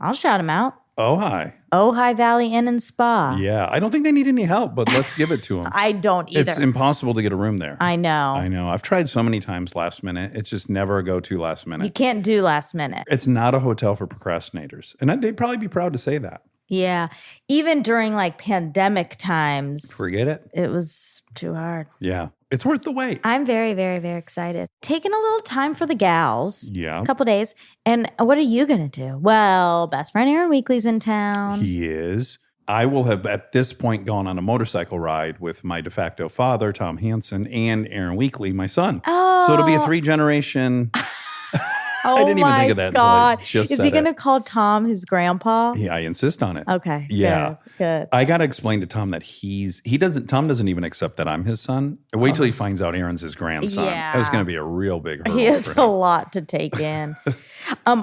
I'll shout him out, Ojai Valley Inn and Spa. Yeah, I don't think they need any help, but let's give it to them. I don't either. It's impossible to get a room there. I know. I've tried so many times last minute. It's just never a go-to last minute. You can't do last minute. It's not a hotel for procrastinators. And they'd probably be proud to say that. Yeah. Even during like pandemic times, Forget it. it was too hard. Yeah. It's worth the wait. I'm very, very, very excited. Taking a little time for the gals. Yeah. A couple days. And what are you going to do? Well, best friend Aaron Weekly's in town. He is. I will have at this point gone on a motorcycle ride with my de facto father, Tom Hansen, and Aaron Weekly, my son. Oh. So it'll be a 3-generation. Oh, I didn't even think of that until I God. just Is said he going to it. call Tom his grandpa? Yeah, I insist on it. Okay. Yeah. Good. I got to explain to Tom that Tom doesn't even accept that I'm his son. Wait till he finds out Aaron's his grandson. Yeah. That's going to be a real big hurdle. He has for a him. lot to take in.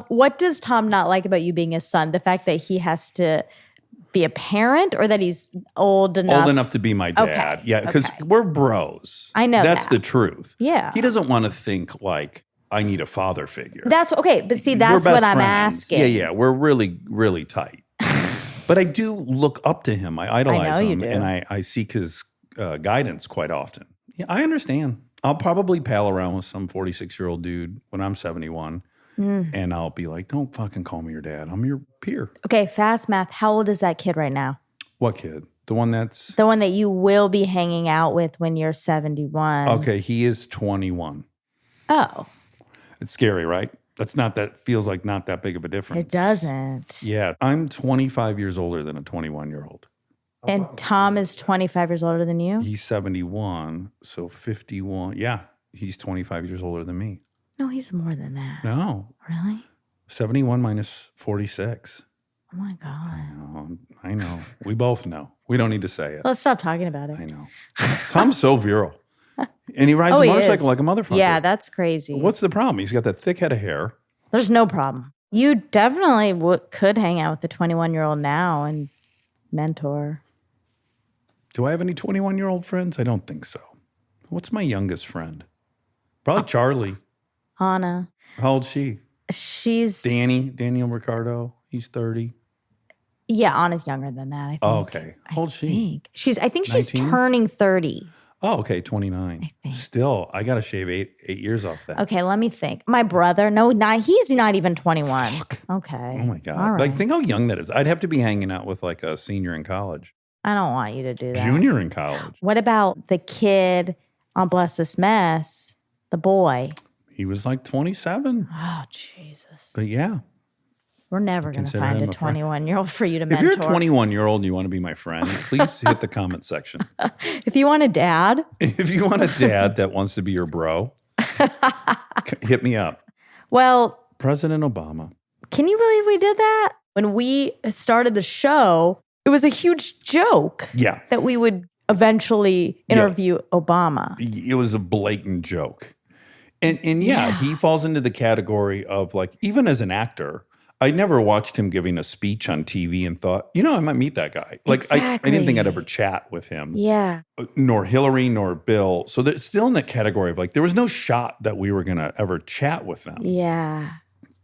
What does Tom not like about you being his son? The fact that he has to be a parent, or that he's old enough to be my dad. Okay, Yeah, because okay. we're bros. I know That's that. the truth. Yeah. He doesn't want to think like I need a father figure. That's okay. But see, We're that's best what I'm friends. asking. Yeah. We're really, really tight. But I do look up to him. I idolize I know you him, do. and I seek his guidance quite often. Yeah, I understand. I'll probably pal around with some 46-year-old dude when I'm 71, and I'll be like, "Don't fucking call me your dad. I'm your peer." Okay, fast math. How old is that kid right now? What kid? The one that's The one that you will be hanging out with when you're 71. okay. He is 21. Oh, It's scary, right? Feels like not that big of a difference. it doesn't. Yeah, I'm 25 years older than a 21-year-old. And Tom is 25 years older than you? He's 71, so 51. Yeah, he's 25 years older than me. No, he's more than that. No, Really? 71 minus 46. Oh my God. I know. We both know. We don't need to say it. Let's stop talking about it. I know. Tom's so virile. And he rides Oh, a he motorcycle is. like a motherfucker. Yeah, that's crazy. What's the problem? He's got that thick head of hair. There's no problem. You definitely could hang out with the 21-year-old now and mentor. Do I have any 21-year-old friends? I don't think so. What's my youngest friend? Probably Charlie. Anna. How old's she? She's Daniel Ricardo. He's 30. Yeah, Anna's younger than that, I think. Oh, okay. How old's she? I think she's 19? turning 30. Oh, okay, 29. I think. Still, I got to shave eight years off that. Okay, let me think. My brother, he's not even 21. Okay. Oh my God. All right. Like, think how young that is. I'd have to be hanging out with like a senior in college, I don't want you to do that. junior in college. What about the kid on Bless This Mess, the boy? He was like 27. Oh, Jesus. But yeah, We're never going to consider find him a a friend. 21-year-old for you to if mentor. you're a 21-year-old and you want to be my friend, please hit the comment section. If you want a dad, If you want a dad that wants to be your bro, hit me up. well, President Obama. can you believe we did that? When we started the show, it was a huge joke Yeah. that we would eventually interview Obama. It was a blatant joke. And yeah, he falls into the category of like, even as an actor, I never watched him giving a speech on TV and thought, I might meet that guy. Like, I didn't think I'd ever chat with him. Yeah. Nor Hillary, nor Bill. So they're still in that category of like, there was no shot that we were going to ever chat with them. Yeah.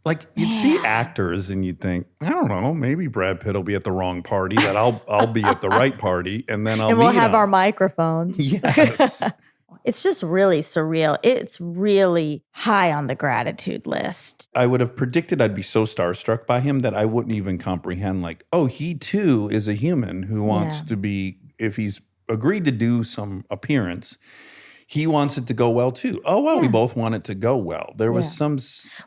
Like, you'd see actors and you'd think, I don't know, maybe Brad Pitt will be at the wrong party, that I'll be at the right party, and then I'll And we'll meet have him. our microphones. Yes. It's just really surreal. It's really high on the gratitude list. I would have predicted I'd be so starstruck by him that I wouldn't even comprehend, like, oh, he too is a human who wants to be, if he's agreed to do some appearance, he wants it to go well too. Oh, well, we both want it to go well. There was some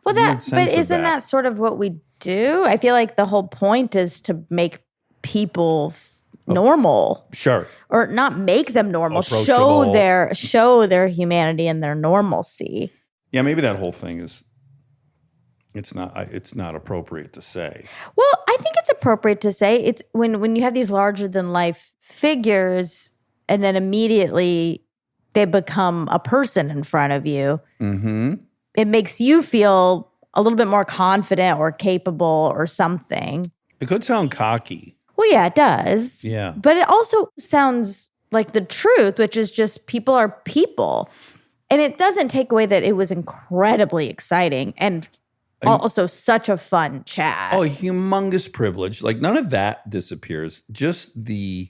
Well, weird sense of isn't that sort of what we do? I feel like the whole point is to make people normal. Sure. Or not make them normal, Approachable. show their humanity and their normalcy. Yeah, maybe that whole thing is, it's not appropriate to say. Well, I think it's appropriate to say it's when you have these larger than life figures and then immediately they become a person in front of you. Mm-hmm. It makes you feel a little bit more confident or capable or something. It could sound cocky. Well, yeah, it does. Yeah. But it also sounds like the truth, which is just people are people. And it doesn't take away that it was incredibly exciting and also such a fun chat. Oh, humongous privilege. Like, none of that disappears. Just the,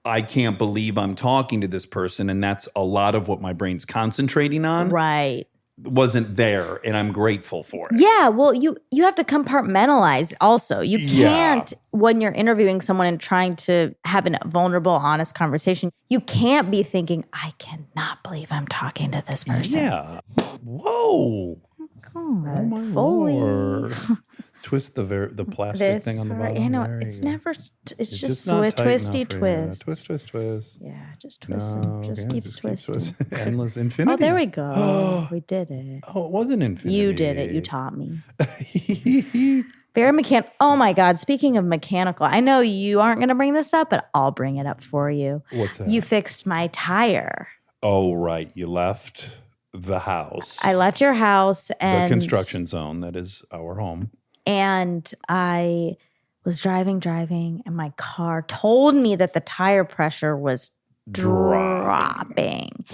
I can't believe I'm talking to this person, and that's a lot of what my brain's concentrating on. Right. wasn't there, and I'm grateful for it. Yeah, well, you have to compartmentalize also. You can't, when you're interviewing someone and trying to have a vulnerable, honest conversation, you can't be thinking, I cannot believe I'm talking to this person. Yeah. Whoa. God, my Foley. Lord. Twist the plastic This thing on the part, bottom. you know, There it's you go. never, it's just not tight twisty enough for you. twist. Twist, twist, twist. Yeah, just twist No, just okay, keeps twisting. Endless infinity. Oh, there we go. We did it. Oh, it wasn't infinity. You did it. You taught me. Very mechanical. Oh my God. Speaking of mechanical, I know you aren't going to bring this up, but I'll bring it up for you. What's that? You fixed my tire. Oh, right. You left the house. I left your house and the construction zone that is our home. And I was driving, and my car told me that the tire pressure was dropping.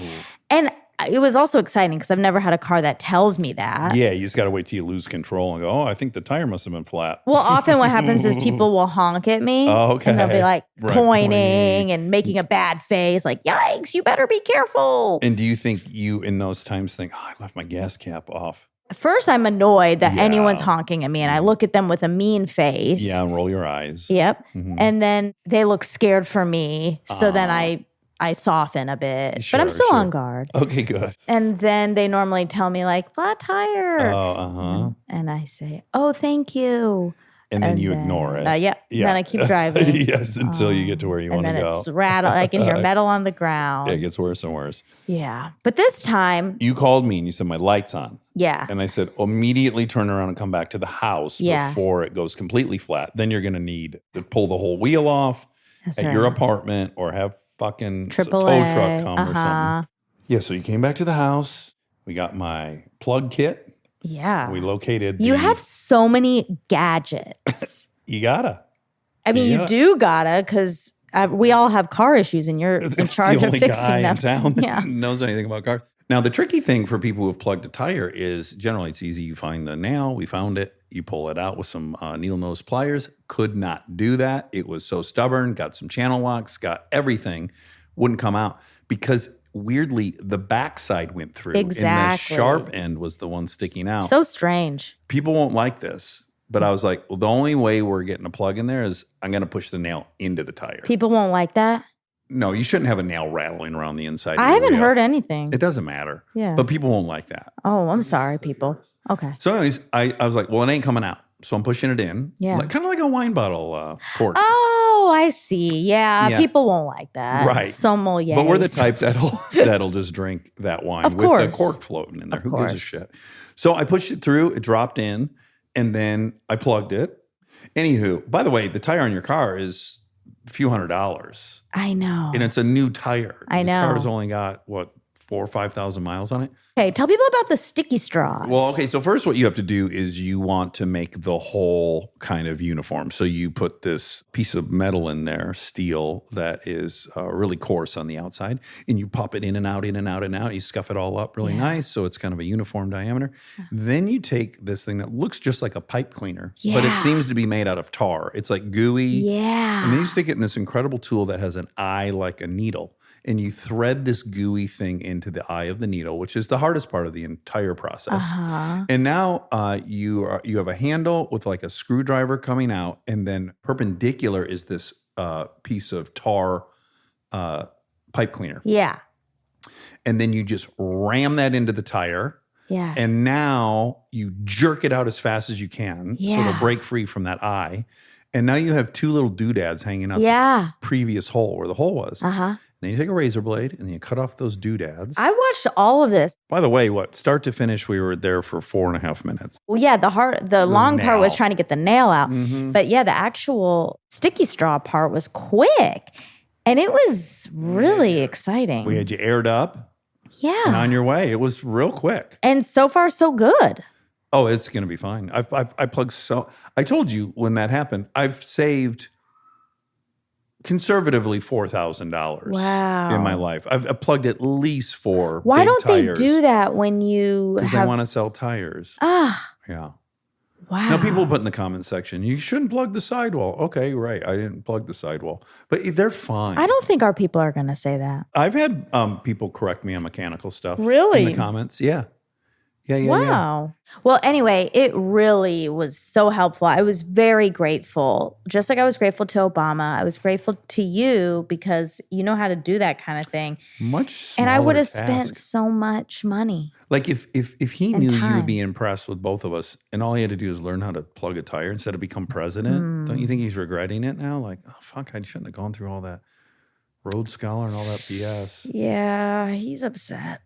And it was also exciting because I've never had a car that tells me that. Yeah, you just got to wait till you lose control and go, oh, I think the tire must have been flat. Well, often what happens is people will honk at me. Oh, okay. And they'll be like Right, pointing and making a bad face, like, yikes, you better be careful. And do you think you, in those times, think, oh, I left my gas cap off? First, I'm annoyed that Yeah. anyone's honking at me, and I look at them with a mean face. Yeah, and roll your eyes. Yep. Mhm. And then they look scared for me. So then I soften a bit. But I'm still on guard. Okay, good. And then they normally tell me, like, flat tire. Oh, uh-huh. And I say, oh, thank you. And then you ignore it. Yep. Yeah. Then I keep driving. Yes, until you get to where you and want to then go. it's rattle. I can hear metal on the ground. It gets worse and worse. Yeah. But this time, You called me and you said, my light's on. yeah. And I said, immediately turn around and come back to the house Yeah. before it goes completely flat. Then you're going to need to pull the whole wheel off That's at right. your apartment or have fucking Triple tow A, truck come or uh-huh. something. Yeah, so you came back to the house. We got my plug kit. Yeah. We located You the- have so many gadgets. You gotta. I mean, Yeah. you do gotta, because we all have car issues and you're in charge the of only fixing guy them. in town that Yeah. knows anything about cars. Now, the tricky thing for people who have plugged a tire is generally it's easy. You find the nail. We found it. You pull it out with some needle nose pliers. Could not do that. It was so stubborn. Got some channel locks. Got everything. Wouldn't come out because weirdly the backside went through. Exactly. And the sharp end was the one sticking out. So strange. People won't like this. But I was like, well, the only way we're getting a plug in there is I'm going to push the nail into the tire. People won't like that. No, you shouldn't have a nail rattling around the inside. of I your haven't wheel. heard anything. It doesn't matter. Yeah. But people won't like that. Oh, I'm sorry, people. Okay. So anyways, I was like, well, it ain't coming out. So I'm pushing it in. Yeah. Kind of like a wine bottle cork. Oh, I see. Yeah, Yeah. people won't like that. Right. Some will, yes. But we're the type that'll just drink that wine Of with the course. cork floating in there. Of Who gives a course. shit? So I pushed it through. It dropped in. And then I plugged it. Anywho, by the way, the tire on your car is a few $100s. I know. And it's a new tire. I know. The car's only got, 4,000 or 5,000 miles on it? Okay, tell people about the sticky straws. Well, okay, so first what you have to do is you want to make the whole kind of uniform. So you put this piece of metal in there, steel, that is really coarse on the outside, and you pop it in and out, in and out, and out. You scuff it all up really nice, so it's kind of a uniform diameter. Then you take this thing that looks just like a pipe cleaner, but it Yeah. seems to be made out of tar. It's like gooey. Yeah. And then you stick it in this incredible tool that has an eye like a needle. And you thread this gooey thing into the eye of the needle, which is the hardest part of the entire process. And now you have a handle with like a screwdriver coming out, and then perpendicular is this piece of tar pipe cleaner. Yeah. And then you just ram that into the tire. Yeah. And now you jerk it out as fast as you can, so Yeah. it'll break free from that eye. And now you have two little doodads hanging out Yeah. the previous hole where the hole was. Uh-huh. Then you take a razor blade and you cut off those doodads. I watched all of this. By the way, start to finish, we were there for 4.5 minutes. Well, yeah, the long part was nail. trying to get the nail out. Mhm. But yeah, the actual sticky straw part was quick. And it was really exciting. We had you aired up yeah. and on your way. It was real quick. And so far, so good. Oh, it's going to be fine. I plugged I told you when that happened, I've saved conservatively $4,000 Wow. in my life. I've plugged at least 4 Why big don't tires they do that when you because have? they want to sell tires. Ah, Yeah. wow. Now, people put in the comment section, you shouldn't plug the sidewall. Okay, right. I didn't plug the sidewall. But they're fine. I don't think our people are going to say that. I've had people correct me on mechanical stuff. Really? In the comments. Yeah. Yeah, yeah, yeah. Wow. Well, anyway, it really was so helpful. I was very grateful. Just like I was grateful to Obama, I was grateful to you because you know how to do that kind of thing. Much smaller And I would have task. spent so much money. Like if he And knew you time. would be impressed with both of us, and all he had to do is learn how to plug a tire instead of become president, don't you think he's regretting it now? Like, oh fuck, I shouldn't have gone through all that Rhodes Scholar and all that BS. Yeah, he's upset.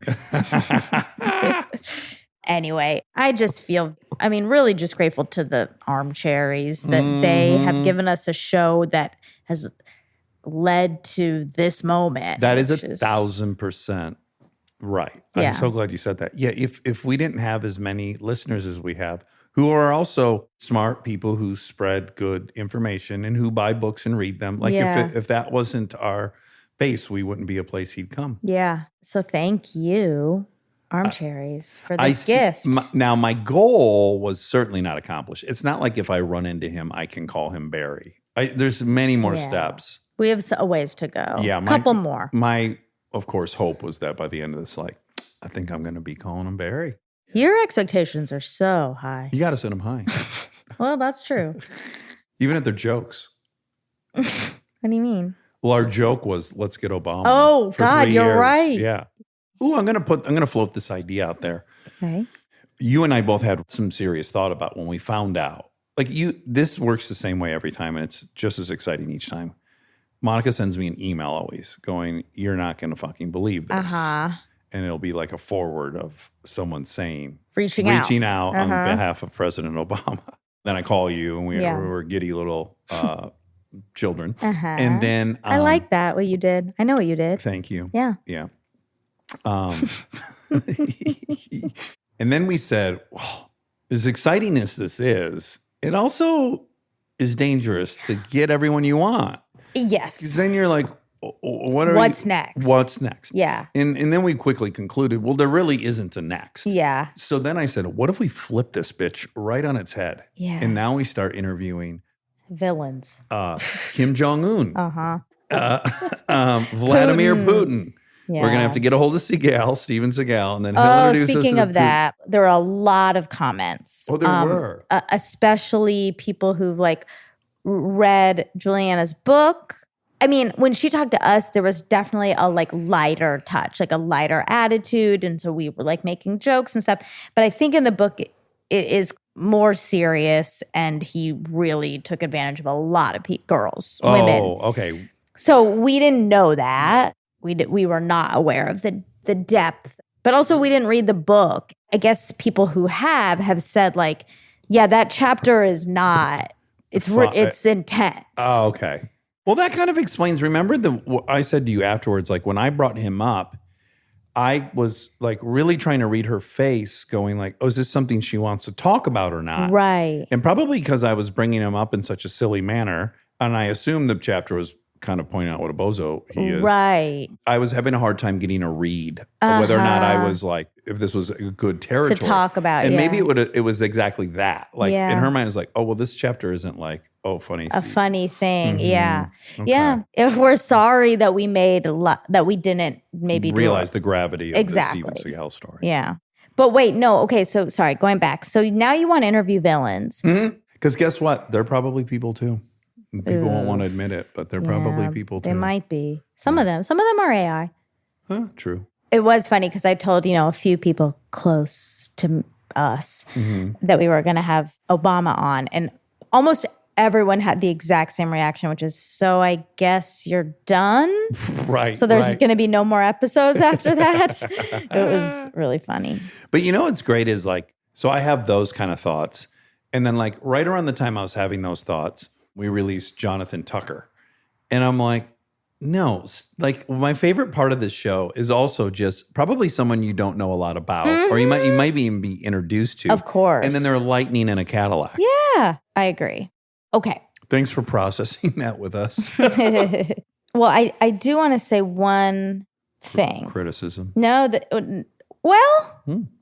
Anyway, I just feel, really just grateful to the Armchairies that they have given us a show that has led to this moment. That is which 1,000% right. Yeah. I'm so glad you said that. Yeah, if we didn't have as many listeners as we have, who are also smart people who spread good information and who buy books and read them, like Yeah. if that wasn't our base, we wouldn't be a place he'd come. Yeah. So thank you, Armchairies, for this gift. Now, my goal was certainly not accomplished. It's not like if I run into him, I can call him Barry. There's many more Yeah. steps. We have a ways to go. Yeah, a couple more. My, of course, hope was that by the end of this, like, I think I'm going to be calling him Barry. Your expectations are so high. You got to set him high, Well, that's true. even if they're jokes. What do you mean? Well, our joke was, let's get Obama. Oh, for God, 3 you're years. right. Yeah. Ooh, I'm gonna float this idea out there. Okay. You and I both had some serious thought about when we found out. Like this works the same way every time, and it's just as exciting each time. Monica sends me an email always going, "You're not gonna fucking believe this." Uh-huh. And it'll be like a forward of someone saying, Reaching out. on behalf of President Obama. Then I call you, and we're giddy little children. Uh-huh. And then I like that, what you did. I know what you did. Thank you. Yeah. Yeah. And then we said, well, as exciting as this is, it also is dangerous to get everyone you want. Because Yes. then you're like, What's next? What's next? Yeah. And then we quickly concluded, well, there really isn't a next. Yeah. So then I said, what if we flip this bitch right on its head? Yeah. And now we start interviewing Villains. Kim Jong-un, Uh-huh. Vladimir Putin. Yeah. We're going to have to get a hold of Steven Seagal, and then he'll Oh, introduce us speaking to of that, there were a lot of comments. Oh, there were. Especially people who've read Juliana's book. I mean, when she talked to us, there was definitely a lighter touch, a lighter attitude. And so we were making jokes and stuff. But I think in the book, it is more serious. And he really took advantage of a lot of girls, women. Oh, okay. So we didn't know that. We were not aware of the depth. But also we didn't read the book. I guess people who have said yeah, that chapter is not, it's intense. Oh, okay. Well, that kind of explains. Remember what I said to you afterwards, when I brought him up, I was really trying to read her face going oh, is this something she wants to talk about or not? Right. And probably because I was bringing him up in such a silly manner. And I assumed the chapter was kind of pointing out what a bozo he is. Right. I was having a hard time getting a read of whether or not I was if this was a good territory To talk about, and yeah. maybe it was exactly that. Yeah. In her mind, it was oh, well, this chapter isn't funny. A funny thing. Mhm. Yeah. Okay. Yeah. If we're sorry that we made that we didn't maybe realize the gravity of Exactly. the Steven Seagal story. Yeah. But wait, no. Okay. So sorry, going back. So now you want to interview villains. Because guess what? They're probably people too. People won't want to admit it, but they're probably Yeah, people too. They might be. Some of them are AI. Huh, true. It was funny because I told, a few people close to us that we were going to have Obama on. And almost everyone had the exact same reaction, which is, so I guess you're done? Right. So there's right. going to be no more episodes after that? It was really funny. But what's great is so I have those kind of thoughts. And then right around the time I was having those thoughts, we released Jonathan Tucker. And I'm no, my favorite part of this show is also just probably someone you don't know a lot about, or you might even be introduced to. Of course. And then they're lightning in a Cadillac. Yeah, I agree. Okay. Thanks for processing that with us. Well, I do want to say one thing. Criticism. No,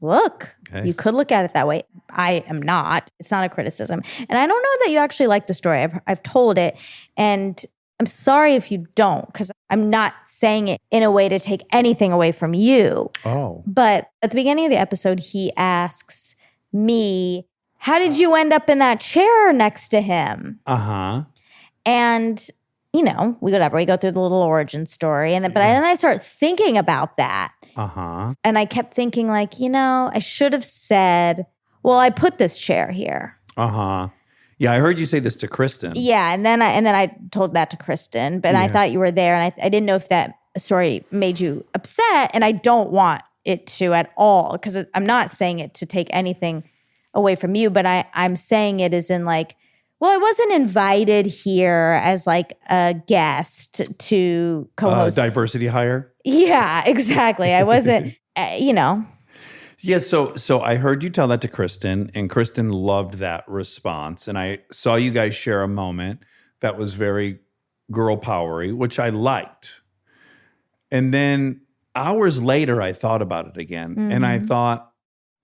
look, Okay. you could look at it that way. I am not. It's not a criticism. And I don't know that you actually like the story. I've told it. And I'm sorry if you don't, because I'm not saying it in a way to take anything away from you. Oh. But at the beginning of the episode, he asks me, how did you end up in that chair next to him? Uh-huh. And, we go through the little origin story. And then I start thinking about that. Uh-huh. And I kept thinking I should have said, well, I put this chair here. Uh-huh. Yeah, I heard you say this to Kristen. Yeah, and then I told that to Kristen, but I thought you were there, and I didn't know if that story made you upset, and I don't want it to at all, because I'm not saying it to take anything away from you, but I'm saying it as in well, I wasn't invited here as a guest to co-host. Diversity hire? Yeah, exactly. I wasn't, Yeah, so I heard you tell that to Kristen, and Kristen loved that response. And I saw you guys share a moment that was very girl powery, which I liked. And then hours later, I thought about it again, and I thought,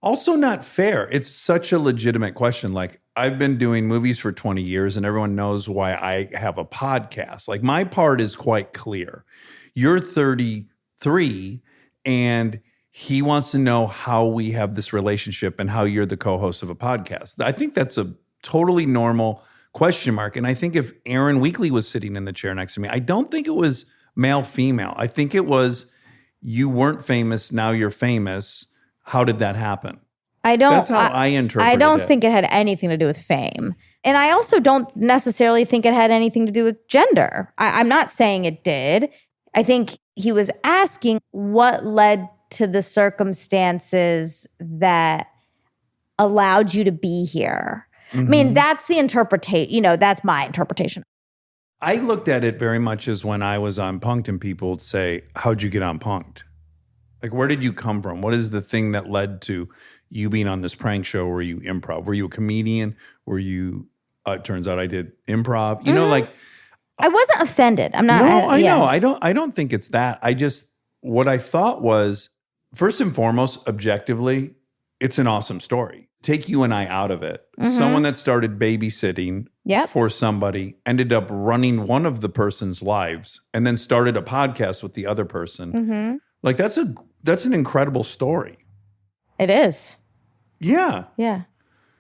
also not fair. It's such a legitimate question. I've been doing movies for 20 years, and everyone knows why I have a podcast. My part is quite clear. You're 33, and he wants to know how we have this relationship and how you're the co-host of a podcast. I think that's a totally normal question mark. And I think if Aaron Weekly was sitting in the chair next to me, I don't think it was male, female. I think it was, you weren't famous, now you're famous. How did that happen? That's how I interpret it. I don't think it had anything to do with fame. And I also don't necessarily think it had anything to do with gender. I'm not saying it did. I think he was asking what led to the circumstances that allowed you to be here. I mean, that's the interpretation, that's my interpretation. I looked at it very much as when I was on Punk'd and people would say, how'd you get on Punk'd? Where did you come from? What is the thing that led to you being on this prank show? Were you improv? Were you a comedian? Were you, it turns out I did improv. I wasn't offended. I'm not. No, I know. I don't think it's that. What I thought was, first and foremost, objectively, it's an awesome story. Take you and I out of it. Someone that started babysitting for somebody ended up running one of the person's lives and then started a podcast with the other person. That's an incredible story. It is. Yeah. Yeah.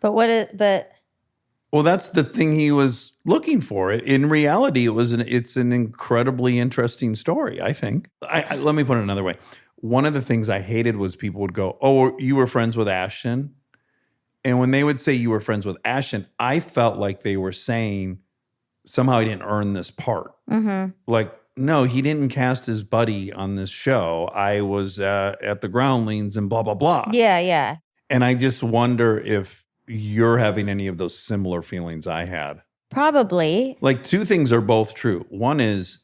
But well, that's the thing he was looking for. In reality, it's an incredibly interesting story, I think. Let me put it another way. One of the things I hated was people would go, oh, you were friends with Ashton? And when they would say you were friends with Ashton, I felt like they were saying somehow he didn't earn this part. No, he didn't cast his buddy on this show. I was at the Groundlings and blah, blah, blah. Yeah, yeah. And I just wonder if you're having any of those similar feelings I had. Probably. Two things are both true. One is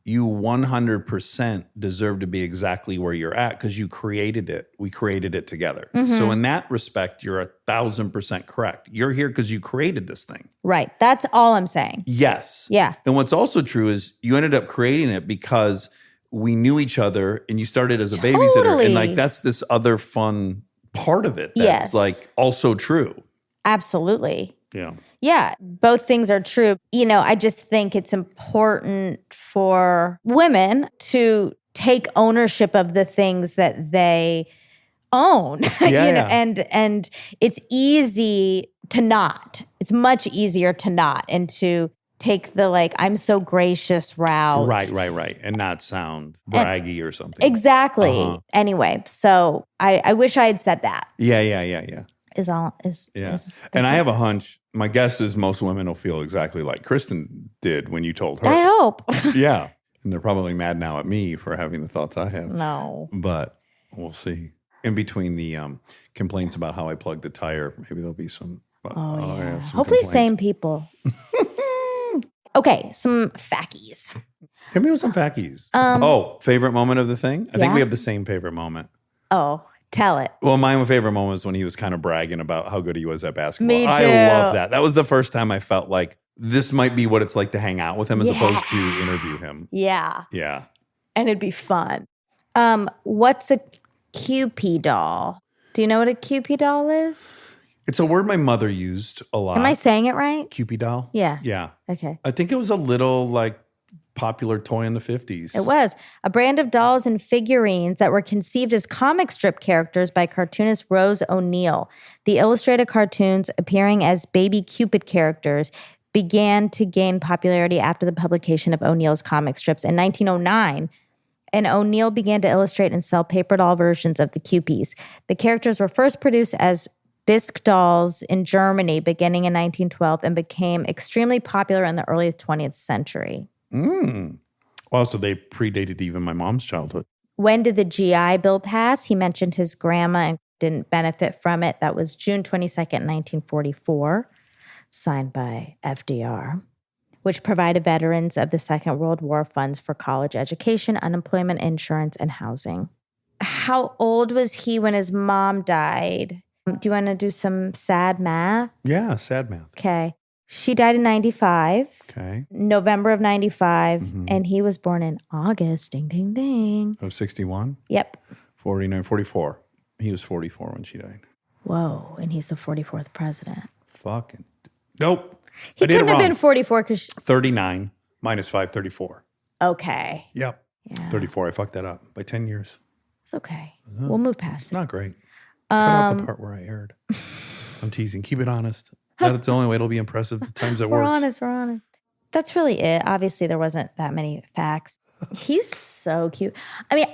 you 100% deserve to be exactly where you're at because you created it. We created it together. So in that respect, you're 1,000% correct. You're here because you created this thing. Right. That's all I'm saying. Yes. Yeah. And what's also true is you ended up creating it because we knew each other and you started as a babysitter. And that's this other fun part of it that's also true. Absolutely. Yeah. Yeah, both things are true. I just think it's important for women to take ownership of the things that they own. And it's easy to not. It's much easier to not and to take the I'm so gracious route. Right. And not sound braggy or something. Exactly. Anyway, so I wish I had said that. Yeah. And I have a hunch. My guess is most women will feel exactly like Kristen did when you told her. I hope. Yeah. And they're probably mad now at me for having the thoughts I have. No. But we'll see. In between the complaints about how I plugged the tire, maybe there'll be some. Some complaints. hopefully same people. Okay, some fackies. Hit me with some fackies. Favorite moment of the thing? I think we have the same favorite moment. Oh, tell it. Well, my favorite moment was when he was kind of bragging about how good he was at basketball. Me too. I love that. That was the first time I felt like this might be what it's like to hang out with him as opposed to interview him. Yeah. Yeah. And it'd be fun. What's a Cupid doll? Do you know what a Cupid doll is? It's a word my mother used a lot. Am I saying it right? Cupid doll? Yeah. Yeah. Okay. I think it was a little popular toy in the 50s. It was a brand of dolls and figurines that were conceived as comic strip characters by cartoonist Rose O'Neal. The illustrated cartoons, appearing as baby Cupid characters, began to gain popularity after the publication of O'Neal's comic strips in 1909. And O'Neal began to illustrate and sell paper doll versions of the Cupies. The characters were first produced as bisque dolls in Germany beginning in 1912 and became extremely popular in the early 20th century. Well, so they predated even my mom's childhood. When did the GI Bill pass? He mentioned his grandma and didn't benefit from it. That was June 22nd, 1944, signed by FDR, which provided veterans of the Second World War funds for college education, unemployment insurance, and housing. How old was he when his mom died? Do you want to do some sad math? Yeah, sad math. Okay. She died in 95, Okay. November of 95, and he was born in August. Ding, ding, ding. Of 61, Yep. 49, 44. He was 44 when she died. Whoa. And he's the 44th president. Fucking. Nope. He I did it couldn't have wrong. been 44 because, 39 minus 5, 34. okay. Yep. Yeah. 34. I fucked that up by 10 years. It's okay. We'll move past It's it. not great. Cut out the part where I erred. I'm teasing. Keep it honest. That's the only way it'll be impressive the times it We're works. honest. That's really it. Obviously, there wasn't that many facts. He's so cute. I mean,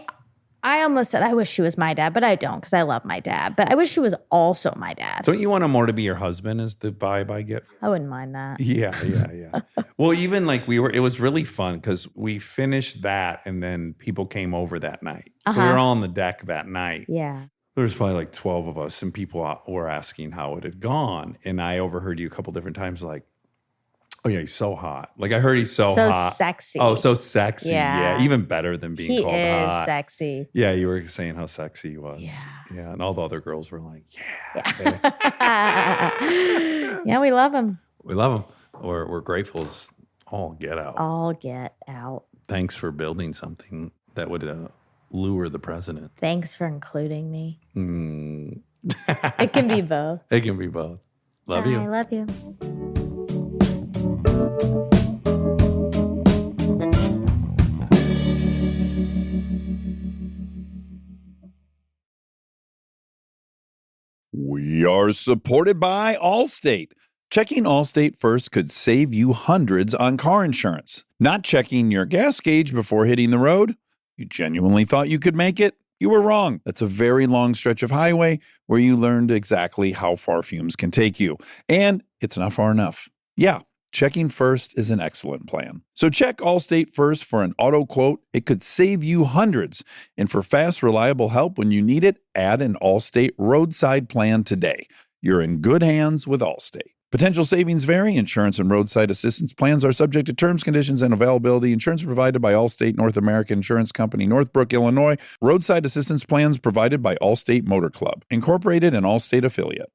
I almost said I wish he was my dad, but I don't because I love my dad. But I wish he was also my dad. Don't you want him more to be your husband is the vibe I get? I wouldn't mind that. Yeah. Well, even like it was really fun because we finished that and then people came over that night. So we were all on the deck that night. Yeah. There was probably like 12 of us and people were asking how it had gone. And I overheard you a couple different times like, oh yeah, he's so hot. Like I heard he's so hot. Sexy. Oh, so sexy. Yeah. Yeah. Even better than being He called is hot. sexy. Yeah, you were saying how sexy he was. Yeah. Yeah. And all the other girls were like, yeah. Yeah, we love him. We love him. We're grateful as all get out. All get out. Thanks for building something that would lure the president. Thanks for including me. Mm. It can be both. It can be both. Love you. I love you. We are supported by Allstate. Checking Allstate first could save you hundreds on car insurance. Not checking your gas gauge before hitting the road? You genuinely thought you could make it? You were wrong. That's a very long stretch of highway where you learned exactly how far fumes can take you. And it's not far enough. Yeah, checking first is an excellent plan. So check Allstate first for an auto quote. It could save you hundreds. And for fast, reliable help when you need it, add an Allstate roadside plan today. You're in good hands with Allstate. Potential savings vary. Insurance and roadside assistance plans are subject to terms, conditions, and availability. Insurance provided by Allstate North American Insurance Company, Northbrook, Illinois. Roadside assistance plans provided by Allstate Motor Club, Incorporated, an Allstate affiliate.